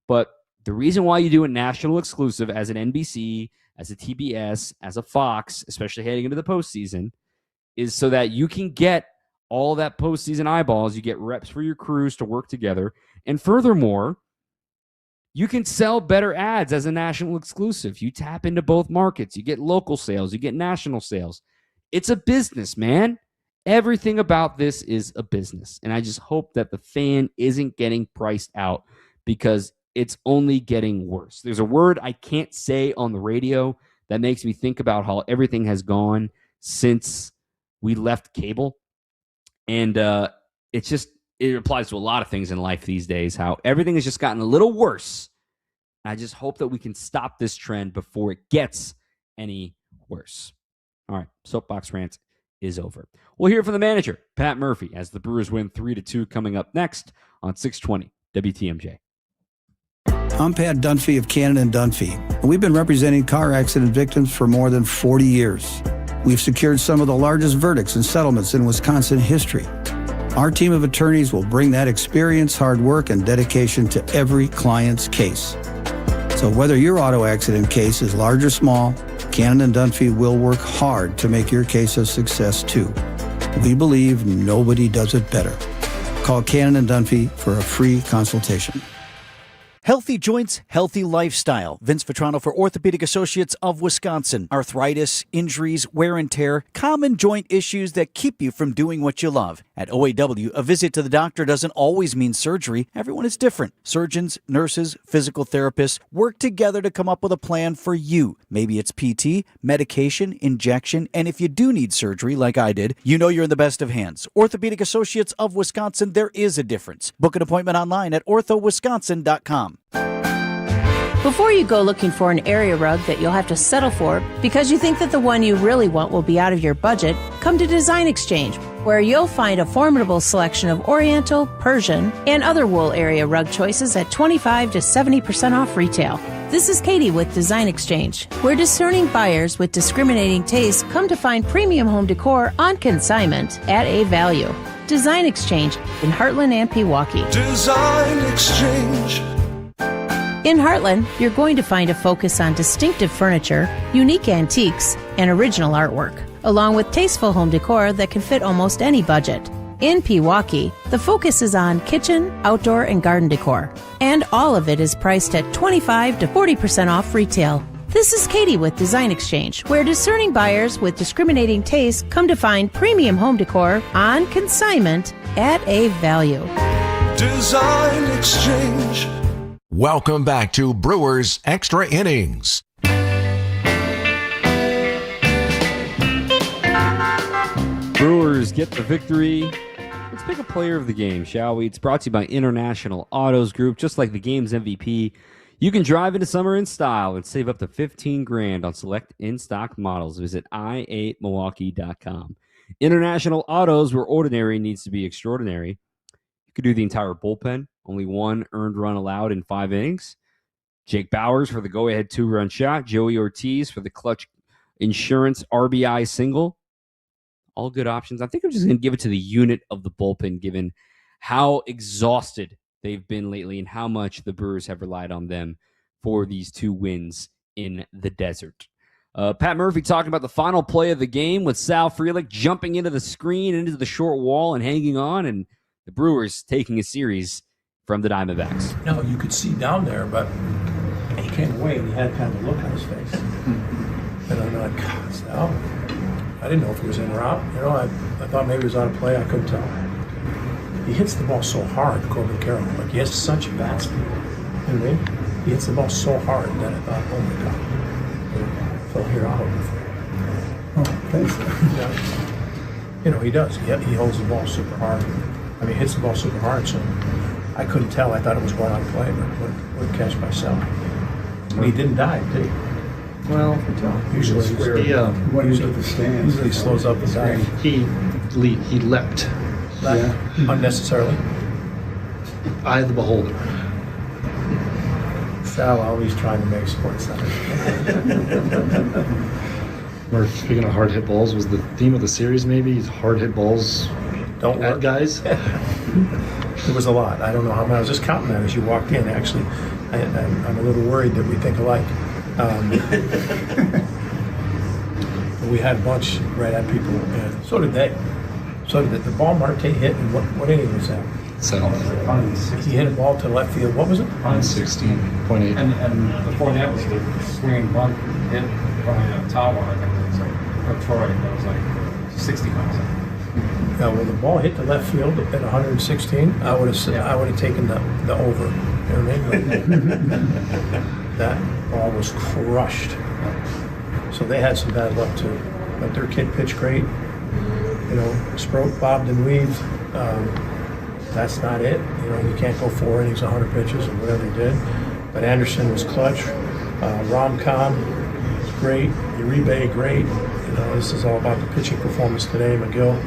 But the reason why you do a national exclusive as an NBC, as a TBS, as a Fox, especially heading into the postseason, is so that you can get all that postseason eyeballs. You get reps for your crews to work together. And furthermore, you can sell better ads as a national exclusive. You tap into both markets. You get local sales. You get national sales. It's a business, man. Everything about this is a business. And I just hope that the fan isn't getting priced out because it's only getting worse. There's a word I can't say on the radio that makes me think about how everything has gone since we left cable. And it applies to a lot of things in life these days, how everything has just gotten a little worse. I just hope that we can stop this trend before it gets any worse. All right, Soapbox Rant is over. We'll hear from the manager, Pat Murphy, as the Brewers win 3-2 coming up next on 620 WTMJ. I'm Pat Dunphy of Cannon & Dunphy, and we've been representing car accident victims for more than 40 years. We've secured some of the largest verdicts and settlements in Wisconsin history. Our team of attorneys will bring that experience, hard work, and dedication to every client's case. So whether your auto accident case is large or small, Cannon & Dunphy will work hard to make your case a success too. We believe nobody does it better. Call Cannon & Dunphy for a free consultation. Healthy joints, healthy lifestyle. Vince Vitrano for Orthopedic Associates of Wisconsin. Arthritis, injuries, wear and tear, common joint issues that keep you from doing what you love. At OAW, a visit to the doctor doesn't always mean surgery. Everyone is different. Surgeons, nurses, physical therapists work together to come up with a plan for you. Maybe it's PT, medication, injection, and if you do need surgery like I did, you know you're in the best of hands. Orthopedic Associates of Wisconsin, there is a difference. Book an appointment online at orthowisconsin.com. Before you go looking for an area rug that you'll have to settle for because you think that the one you really want will be out of your budget, come to Design Exchange, where you'll find a formidable selection of Oriental, Persian, and other wool area rug choices at 25 to 70% off retail. This is Katie with Design Exchange, where discerning buyers with discriminating tastes come to find premium home decor on consignment at a value. Design Exchange in Heartland and Pewaukee. Design Exchange. In Heartland, you're going to find a focus on distinctive furniture, unique antiques, and original artwork, along with tasteful home decor that can fit almost any budget. In Pewaukee, the focus is on kitchen, outdoor, and garden decor, and all of it is priced at 25 to 40% off retail. This is Katie with Design Exchange, where discerning buyers with discriminating tastes come to find premium home decor on consignment at a value. Design Exchange. Welcome back to Brewers Extra Innings. Brewers get the victory. Let's pick a player of the game, shall we? It's brought to you by International Autos Group. Just like the game's MVP, you can drive into summer in style and save up to $15,000 on select in-stock models. Visit i8milwaukee.com. International Autos, where ordinary needs to be extraordinary. You could do the entire bullpen. Only one earned run allowed in 5 innings. Jake Bauers for the go-ahead 2-run shot. Joey Ortiz for the clutch insurance RBI single. All good options. I think I'm just going to give it to the unit of the bullpen, given how exhausted they've been lately and how much the Brewers have relied on them for these 2 wins in the desert. Pat Murphy talking about the final play of the game with Sal Frelick jumping into the screen, into the short wall and hanging on, and the Brewers taking a series from the Diamondbacks. No, you could see down there, but he came away and he had kind of a look on his face. And I'm like, God, Sal. I didn't know if he was in or out. You know, I thought maybe he was out of play. I couldn't tell. He hits the ball so hard, Corbin Carroll. Like, he has such bat speed. You know what I mean? He hits the ball so hard that I thought, oh my God. I fell here out of it. Oh, thanks. Yeah. You know, he does. He holds the ball super hard. I mean, he hits the ball super hard, so I couldn't tell. I thought it was going out of play, but what a catch by Sal. He didn't dive, did he? Well, usually he slows up and dives. He leapt. Unnecessarily. Eye of the beholder. Sal always trying to make sports sense. Murph, speaking of hard hit balls, was the theme of the series maybe hard hit balls don't at work. Guys? There was a lot. I don't know how many. I was just counting that as you walked in, actually. I'm a little worried that we think alike. We had a bunch right at people, and so did they. So did the ball Marte hit, and what inning was that? 7. He hit a ball to left field. What was it? 16.8. And before that was the swinging bunt hit by Tawa, I think it was like, or Troy, that was like 60 miles. Yeah, well, the ball hit the left field at 116. I would have taken the over. You know what I mean? That ball was crushed. So they had some bad luck too. But their kid pitched great. You know, Sproat bobbed and weaved. That's not it. You know, you can't go 4 innings, 100 pitches, or whatever he did. But Anderson was clutch. Rom-Com was great. Uribe, great. You know, this is all about the pitching performance today. McGill,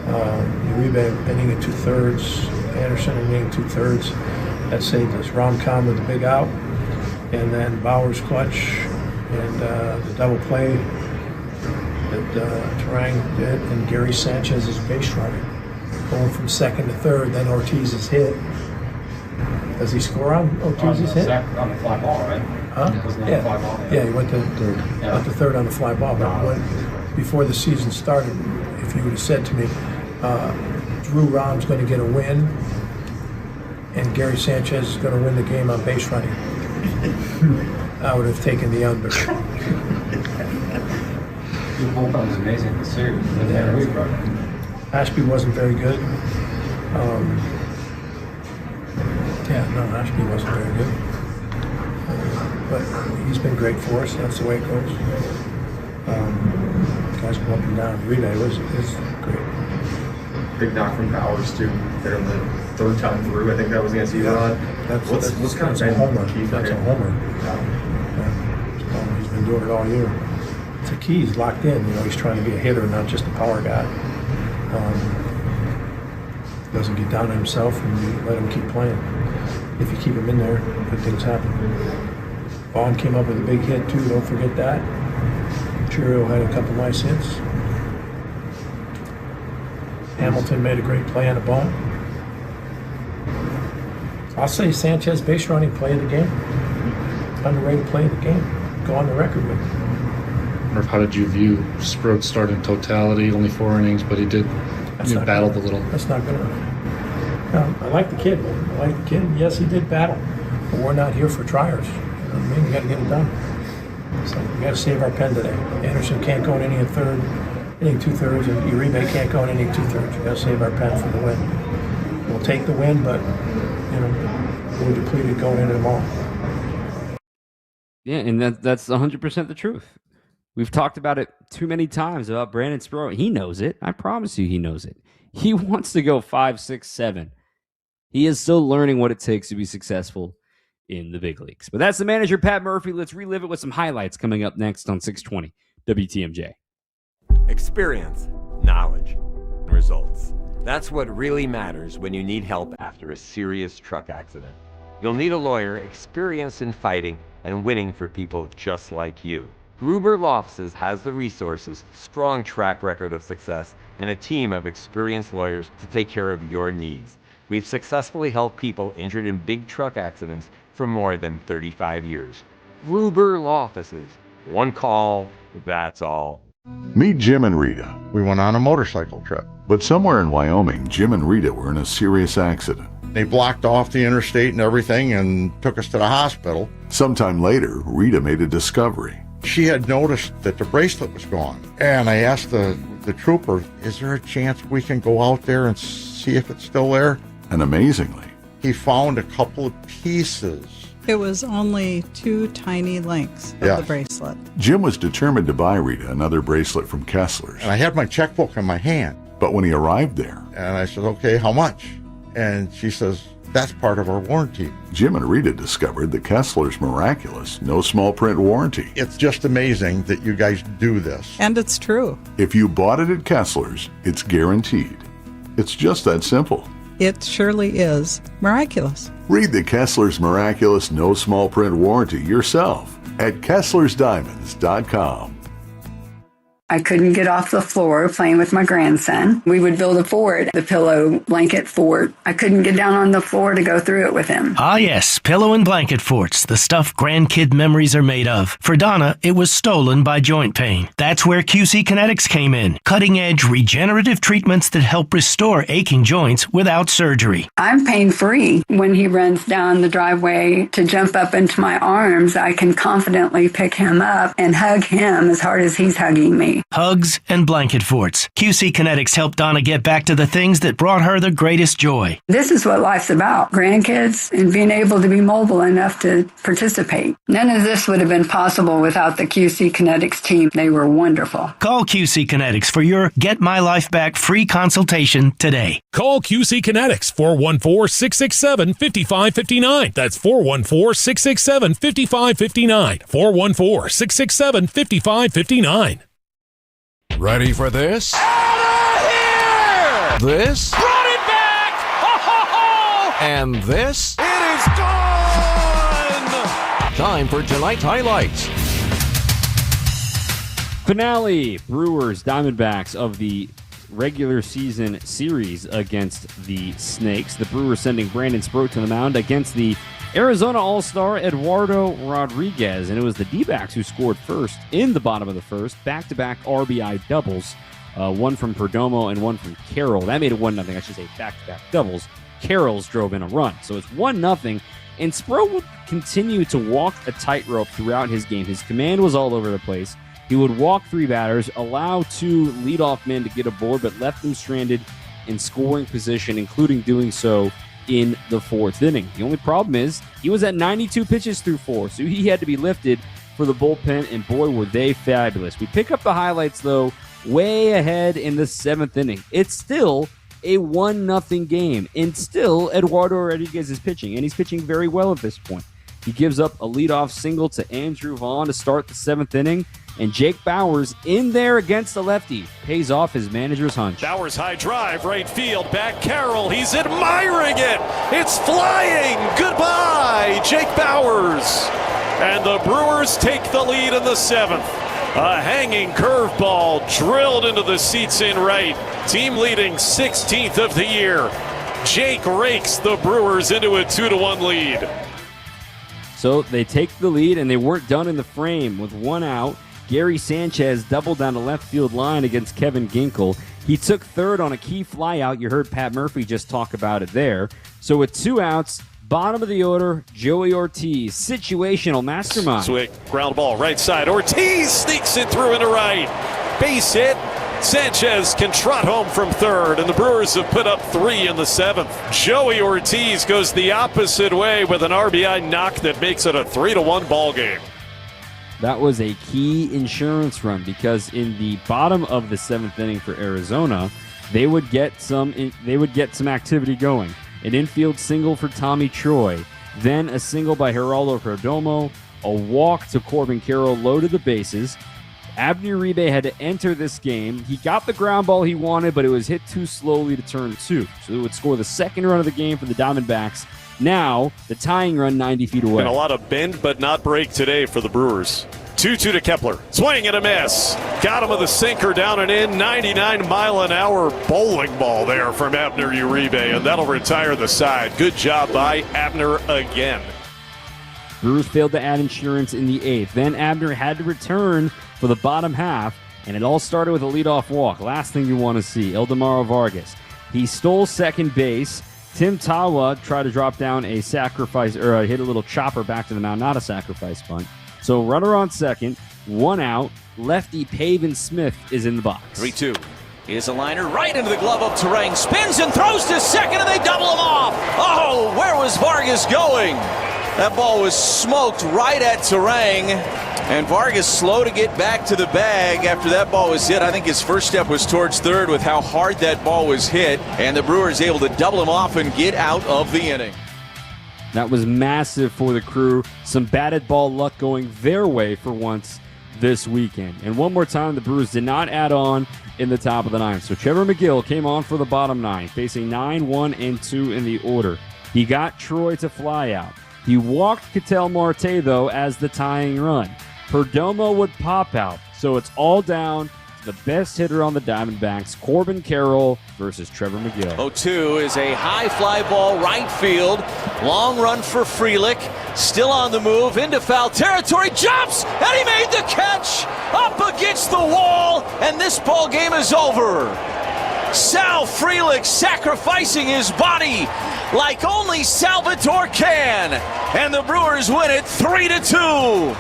Uribe inning at 2/3. Anderson inning 2/3. That saved us. Rom-Com with the big out. And then Bauer's clutch and the double play that Terang did, and Gary Sanchez's base running. Going from second to third, then Ortiz's hit. Does he score on Ortiz's hit? On the fly ball, right? Huh? Yeah. Fly ball. Yeah, he went to third. Yeah. Went to third on the fly ball. But before the season started, if you would have said to me, Drew Rahm's going to get a win, and Gary Sanchez is going to win the game on base running, I would have taken the under. Your bullpen was amazing in the series. Ashby wasn't very good. Ashby wasn't very good. But he's been great for us. That's the way it goes. Guys go up and down. Relay was great. Big knock from Bowers too. There the 3rd time through. I think that was against Elon. That's kind of a homer. key for That's him? a homer. He's been doing it all year. It's a key. He's locked in. You know, he's trying to be a hitter, not just a power guy. Doesn't get down on himself, and you let him keep playing. If you keep him in there, good things happen. Vaughn came up with a big hit too. Don't forget that. Churio had a couple nice hits. Hamilton made a great play on a ball. I'll say Sanchez base running play of the game. Underrated play of the game. Go on the record with it. Murph, how did you view Sproat's start in totality? Only 4 innings, but he did battled a little. That's not good enough. I like the kid. Yes, he did battle. But we're not here for triers. You know what I mean? We got to get it done. So we got to save our pen today. Anderson can't go in inning 2/3, and Uribe can't go in inning 2/3. We got to save our pen for the win. we'll take the win, but we're depleted going into tomorrow. Yeah, and that's 100% the truth. We've talked about it too many times about Brandon Sproat. He knows it. I promise you he knows it. He wants to go 5, 6, 7. He is still learning what it takes to be successful in the big leagues. But that's the manager, Pat Murphy. Let's relive it with some highlights coming up next on 620 WTMJ. Experience, knowledge, results. That's what really matters when you need help after a serious truck accident. You'll need a lawyer experienced in fighting and winning for people just like you. Gruber Law Offices has the resources, strong track record of success, and a team of experienced lawyers to take care of your needs. We've successfully helped people injured in big truck accidents for more than 35 years. Gruber Law Offices. One call, that's all. Meet Jim and Rita. We went on a motorcycle trip. But somewhere in Wyoming, Jim and Rita were in a serious accident. They blocked off the interstate and everything and took us to the hospital. Sometime later, Rita made a discovery. She had noticed that the bracelet was gone. And I asked the trooper, is there a chance we can go out there and see if it's still there? And amazingly, he found a couple of pieces. It was only 2 tiny links of the bracelet. Jim was determined to buy Rita another bracelet from Kessler's. And I had my checkbook in my hand. But when he arrived there, and I said, okay, how much? And she says, that's part of our warranty. Jim and Rita discovered the Kessler's miraculous, no small print warranty. It's just amazing that you guys do this. And it's true. If you bought it at Kessler's, it's guaranteed. It's just that simple. It surely is miraculous. Read the Kessler's miraculous, no small print warranty yourself at Kessler'sDiamonds.com. I couldn't get off the floor playing with my grandson. We would build a fort, the pillow blanket fort. I couldn't get down on the floor to go through it with him. Ah, yes, pillow and blanket forts, the stuff grandkid memories are made of. For Donna, it was stolen by joint pain. That's where QC Kinetics came in. Cutting-edge regenerative treatments that help restore aching joints without surgery. I'm pain-free. When he runs down the driveway to jump up into my arms, I can confidently pick him up and hug him as hard as he's hugging me. Hugs and blanket forts. QC Kinetics helped Donna get back to the things that brought her the greatest joy. This is what life's about. Grandkids and being able to be mobile enough to participate. None of this would have been possible without the QC Kinetics team. They were wonderful. Call QC Kinetics for your Get My Life Back free consultation today. Call QC Kinetics 414-667-5559. That's 414-667-5559. 414-667-5559. Ready for this? Out of here! This? Brought it back! Ho, ho, ho! And this? It is gone! Time for tonight's highlights. Finale, Brewers, Diamondbacks of the regular season series against the Snakes. The Brewers sending Brandon Sproat to the mound against the Arizona All-Star Eduardo Rodriguez, and it was the D-backs who scored first in the bottom of the first. Back-to-back RBI doubles, one from Perdomo and one from Carroll. That made it 1-0. I should say back-to-back doubles. Carroll's drove in a run, so it's 1-0. And Sproat would continue to walk a tightrope throughout his game. His command was all over the place. He would walk 3 batters, allow 2 leadoff men to get aboard, but left them stranded in scoring position, including doing so in the 4th inning. The only problem is he was at 92 pitches through 4, so he had to be lifted for the bullpen, and boy, were they fabulous. We pick up the highlights, though, way ahead in the 7th inning. It's still a 1-0 game, and still Eduardo Rodriguez is pitching, and he's pitching very well at this point. He gives up a leadoff single to Andrew Vaughn to start the 7th inning, and Jake Bauers in there against the lefty pays off his manager's hunch. Bauers high drive, right field, back Carroll. He's admiring it. It's flying. Goodbye, Jake Bauers. And the Brewers take the lead in the 7th. A hanging curveball drilled into the seats in right. Team leading 16th of the year. Jake rakes the Brewers into a 2-1 lead. So they take the lead, and they weren't done in the frame with 1 out. Gary Sanchez doubled down the left field line against Kevin Ginkel. He took 3rd on a key flyout. You heard Pat Murphy just talk about it there. So with 2 outs, bottom of the order, Joey Ortiz, situational mastermind. Swick, ground ball right side. Ortiz sneaks it through into right. Base hit. Sanchez can trot home from third, and the Brewers have put up 3 in the 7th. Joey Ortiz goes the opposite way with an RBI knock that makes it a 3-1 ball game. That was a key insurance run because in the bottom of the 7th inning for Arizona, they would get some activity going. An infield single for Tommy Troy, then a single by Geraldo Perdomo, a walk to Corbin Carroll loaded the bases. Abner Uribe had to enter this game. He got the ground ball he wanted, but it was hit too slowly to turn 2. So it would score the second run of the game for the Diamondbacks. Now, the tying run 90 feet away. And a lot of bend but not break today for the Brewers. 2-2 to Kepler. Swing and a miss. Got him with a sinker down and in. 99-mile-an-hour bowling ball there from Abner Uribe, and that'll retire the side. Good job by Abner again. Brewers failed to add insurance in the 8th. Then Abner had to return for the bottom half, and it all started with a leadoff walk. Last thing you want to see, Eldemaro Vargas. He stole second base. Tim Tawa tried to drop down a sacrifice, or hit a little chopper back to the mound, not a sacrifice bunt. So runner on second, 1 out. Lefty Pavin Smith is in the box. 3-2. Here's a liner right into the glove of Terang. Spins and throws to second, and they double him off. Oh, where was Vargas going? That ball was smoked right at Terang. And Vargas slow to get back to the bag after that ball was hit. I think his first step was towards third with how hard that ball was hit. And the Brewers able to double him off and get out of the inning. That was massive for the Crew. Some batted ball luck going their way for once this weekend. And one more time, the Brewers did not add on in the top of the 9th. So Trevor McGill came on for the bottom 9, facing 9, 1, and 2 in the order. He got Troy to fly out. He walked Ketel Marte, though, as the tying run. Perdomo would pop out. So it's all down to the best hitter on the Diamondbacks, Corbin Carroll versus Trevor McGill. 0-2 is a high fly ball right field. Long run for Frelick. Still on the move into foul territory. Jumps! And he made the catch! Up against the wall! And this ball game is over. Sal Frelick sacrificing his body like only Salvatore can. And the Brewers win it 3-2.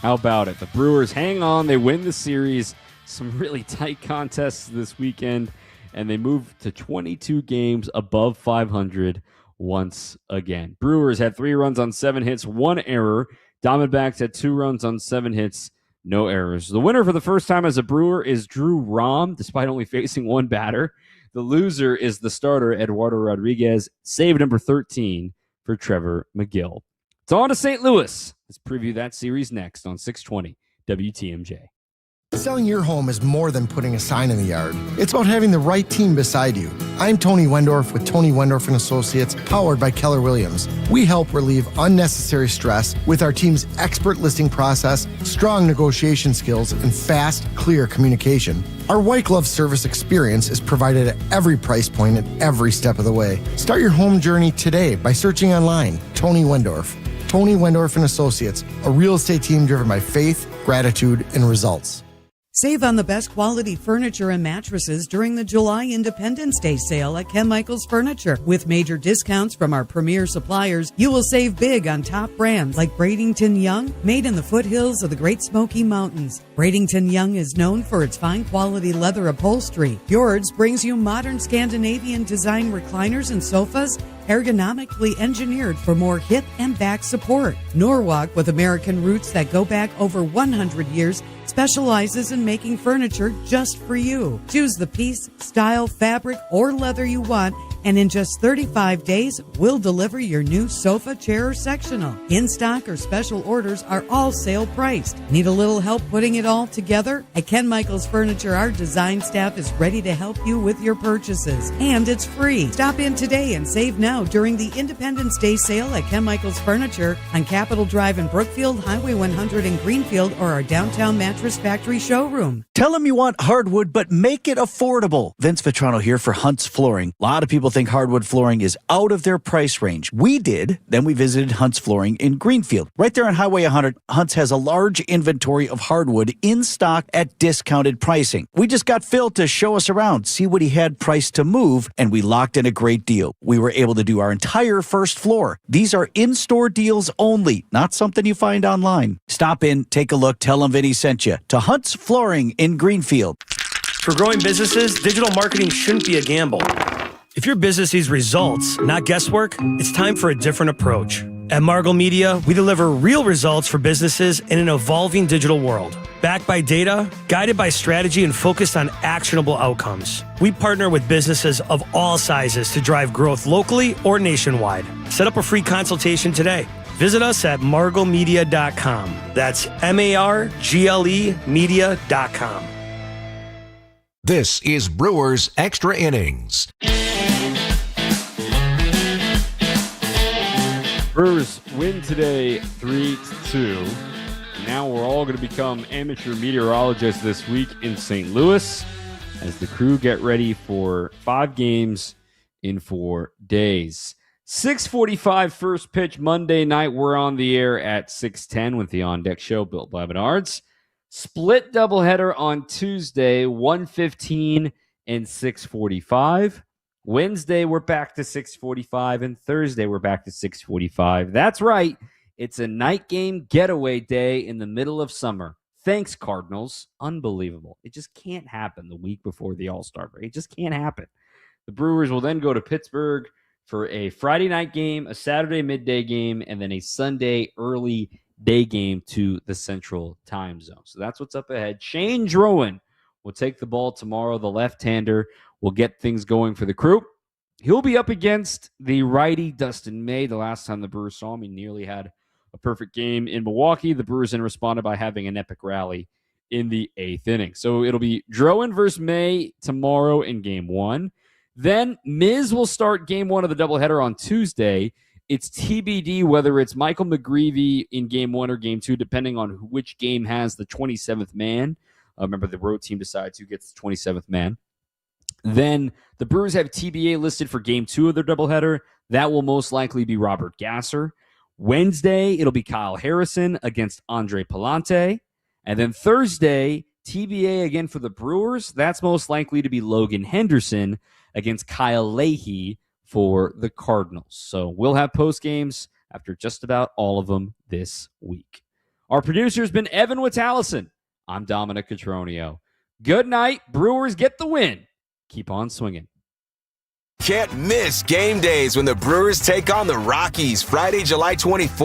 How about it? The Brewers hang on. They win the series. Some really tight contests this weekend. And they move to 22 games above 500 once again. Brewers had 3 runs on 7 hits, 1 error. Diamondbacks had 2 runs on 7 hits, no errors. The winner for the first time as a Brewer is Drew Rahm, despite only facing 1 batter. The loser is the starter, Eduardo Rodriguez, save number 13 for Trevor McGill. It's on to St. Louis. Let's preview that series next on 620 WTMJ. Selling your home is more than putting a sign in the yard. It's about having the right team beside you. I'm Tony Wendorf with Tony Wendorf & Associates, powered by Keller Williams. We help relieve unnecessary stress with our team's expert listing process, strong negotiation skills, and fast, clear communication. Our white glove service experience is provided at every price point at every step of the way. Start your home journey today by searching online, Tony Wendorf. Tony Wendorf & Associates, a real estate team driven by faith, gratitude, and results. Save on the best quality furniture and mattresses during the July Independence Day sale at Ken Michaels Furniture. With major discounts from our premier suppliers, you will save big on top brands like Bradington Young, made in the foothills of the Great Smoky Mountains. Bradington Young is known for its fine quality leather upholstery. Fjords brings you modern Scandinavian design recliners and sofas, ergonomically engineered for more hip and back support. Norwalk, with American roots that go back over 100 years, specializes in making furniture just for you. Choose the piece, style, fabric, or leather you want, and in just 35 days, we'll deliver your new sofa, chair, or sectional. In-stock or special orders are all sale priced. Need a little help putting it all together? At Ken Michaels Furniture, our design staff is ready to help you with your purchases, and it's free. Stop in today and save now during the Independence Day sale at Ken Michaels Furniture on Capitol Drive in Brookfield, Highway 100 in Greenfield, or our downtown Mattress Factory showroom. Tell them you want hardwood, but make it affordable. Vince Vitrano here for Hunt's Flooring. A lot of people think hardwood flooring is out of their price range. We did. Then we visited Hunt's Flooring in Greenfield. Right there on Highway 100, Hunt's has a large inventory of hardwood in stock at discounted pricing. We just got Phil to show us around, see what he had priced to move, and we locked in a great deal. We were able to do our entire first floor. These are in-store deals only, not something you find online. Stop in, take a look, tell them Vinny sent you to Hunt's Flooring in Greenfield. For growing businesses, digital marketing shouldn't be a gamble. If your business needs results, not guesswork, it's time for a different approach. At Margot Media, we deliver real results for businesses in an evolving digital world. Backed by data, guided by strategy, and focused on actionable outcomes. We partner with businesses of all sizes to drive growth locally or nationwide. Set up a free consultation today. Visit us at margotmedia.com. That's MARGLE media.com. This is Brewers Extra Innings. Brewers win today 3-2. Now we're all going to become amateur meteorologists this week in St. Louis as the crew get ready for 5 games in 4 days. 6:45 first pitch Monday night. We're on the air at 6:10 with the On Deck Show built by Menards. Split doubleheader on Tuesday, 1:15 and 6:45. Wednesday, we're back to 6:45, and Thursday, we're back to 6:45. That's right. It's a night game getaway day in the middle of summer. Thanks, Cardinals. Unbelievable. It just can't happen the week before the All-Star break. It just can't happen. The Brewers will then go to Pittsburgh for a Friday night game, a Saturday midday game, and then a Sunday early day game to the Central Time Zone. So that's what's up ahead. Shane Drowan will take the ball tomorrow. The left-hander will get things going for the crew. He'll be up against the righty Dustin May. The last time the Brewers saw him, he nearly had a perfect game in Milwaukee. The Brewers then responded by having an epic rally in the 8th inning. So it'll be Drowan versus May tomorrow in Game 1. Then Miz will start Game 1 of the doubleheader on Tuesday. It's TBD whether it's Michael McGreevy in Game 1 or Game 2, depending on which game has the 27th man. Remember, the road team decides who gets the 27th man. Then the Brewers have TBA listed for Game 2 of their doubleheader. That will most likely be Robert Gasser. Wednesday, it'll be Kyle Harrison against Andre Palante. And then Thursday, TBA again for the Brewers. That's most likely to be Logan Henderson against Kyle Leahy for the Cardinals. So we'll have post games after just about all of them this week. Our producer has been Evan Witalison. I'm Dominic Cotroneo. Good night. Brewers get the win. Keep on swinging. Can't miss game days when the Brewers take on the Rockies Friday, July 24th.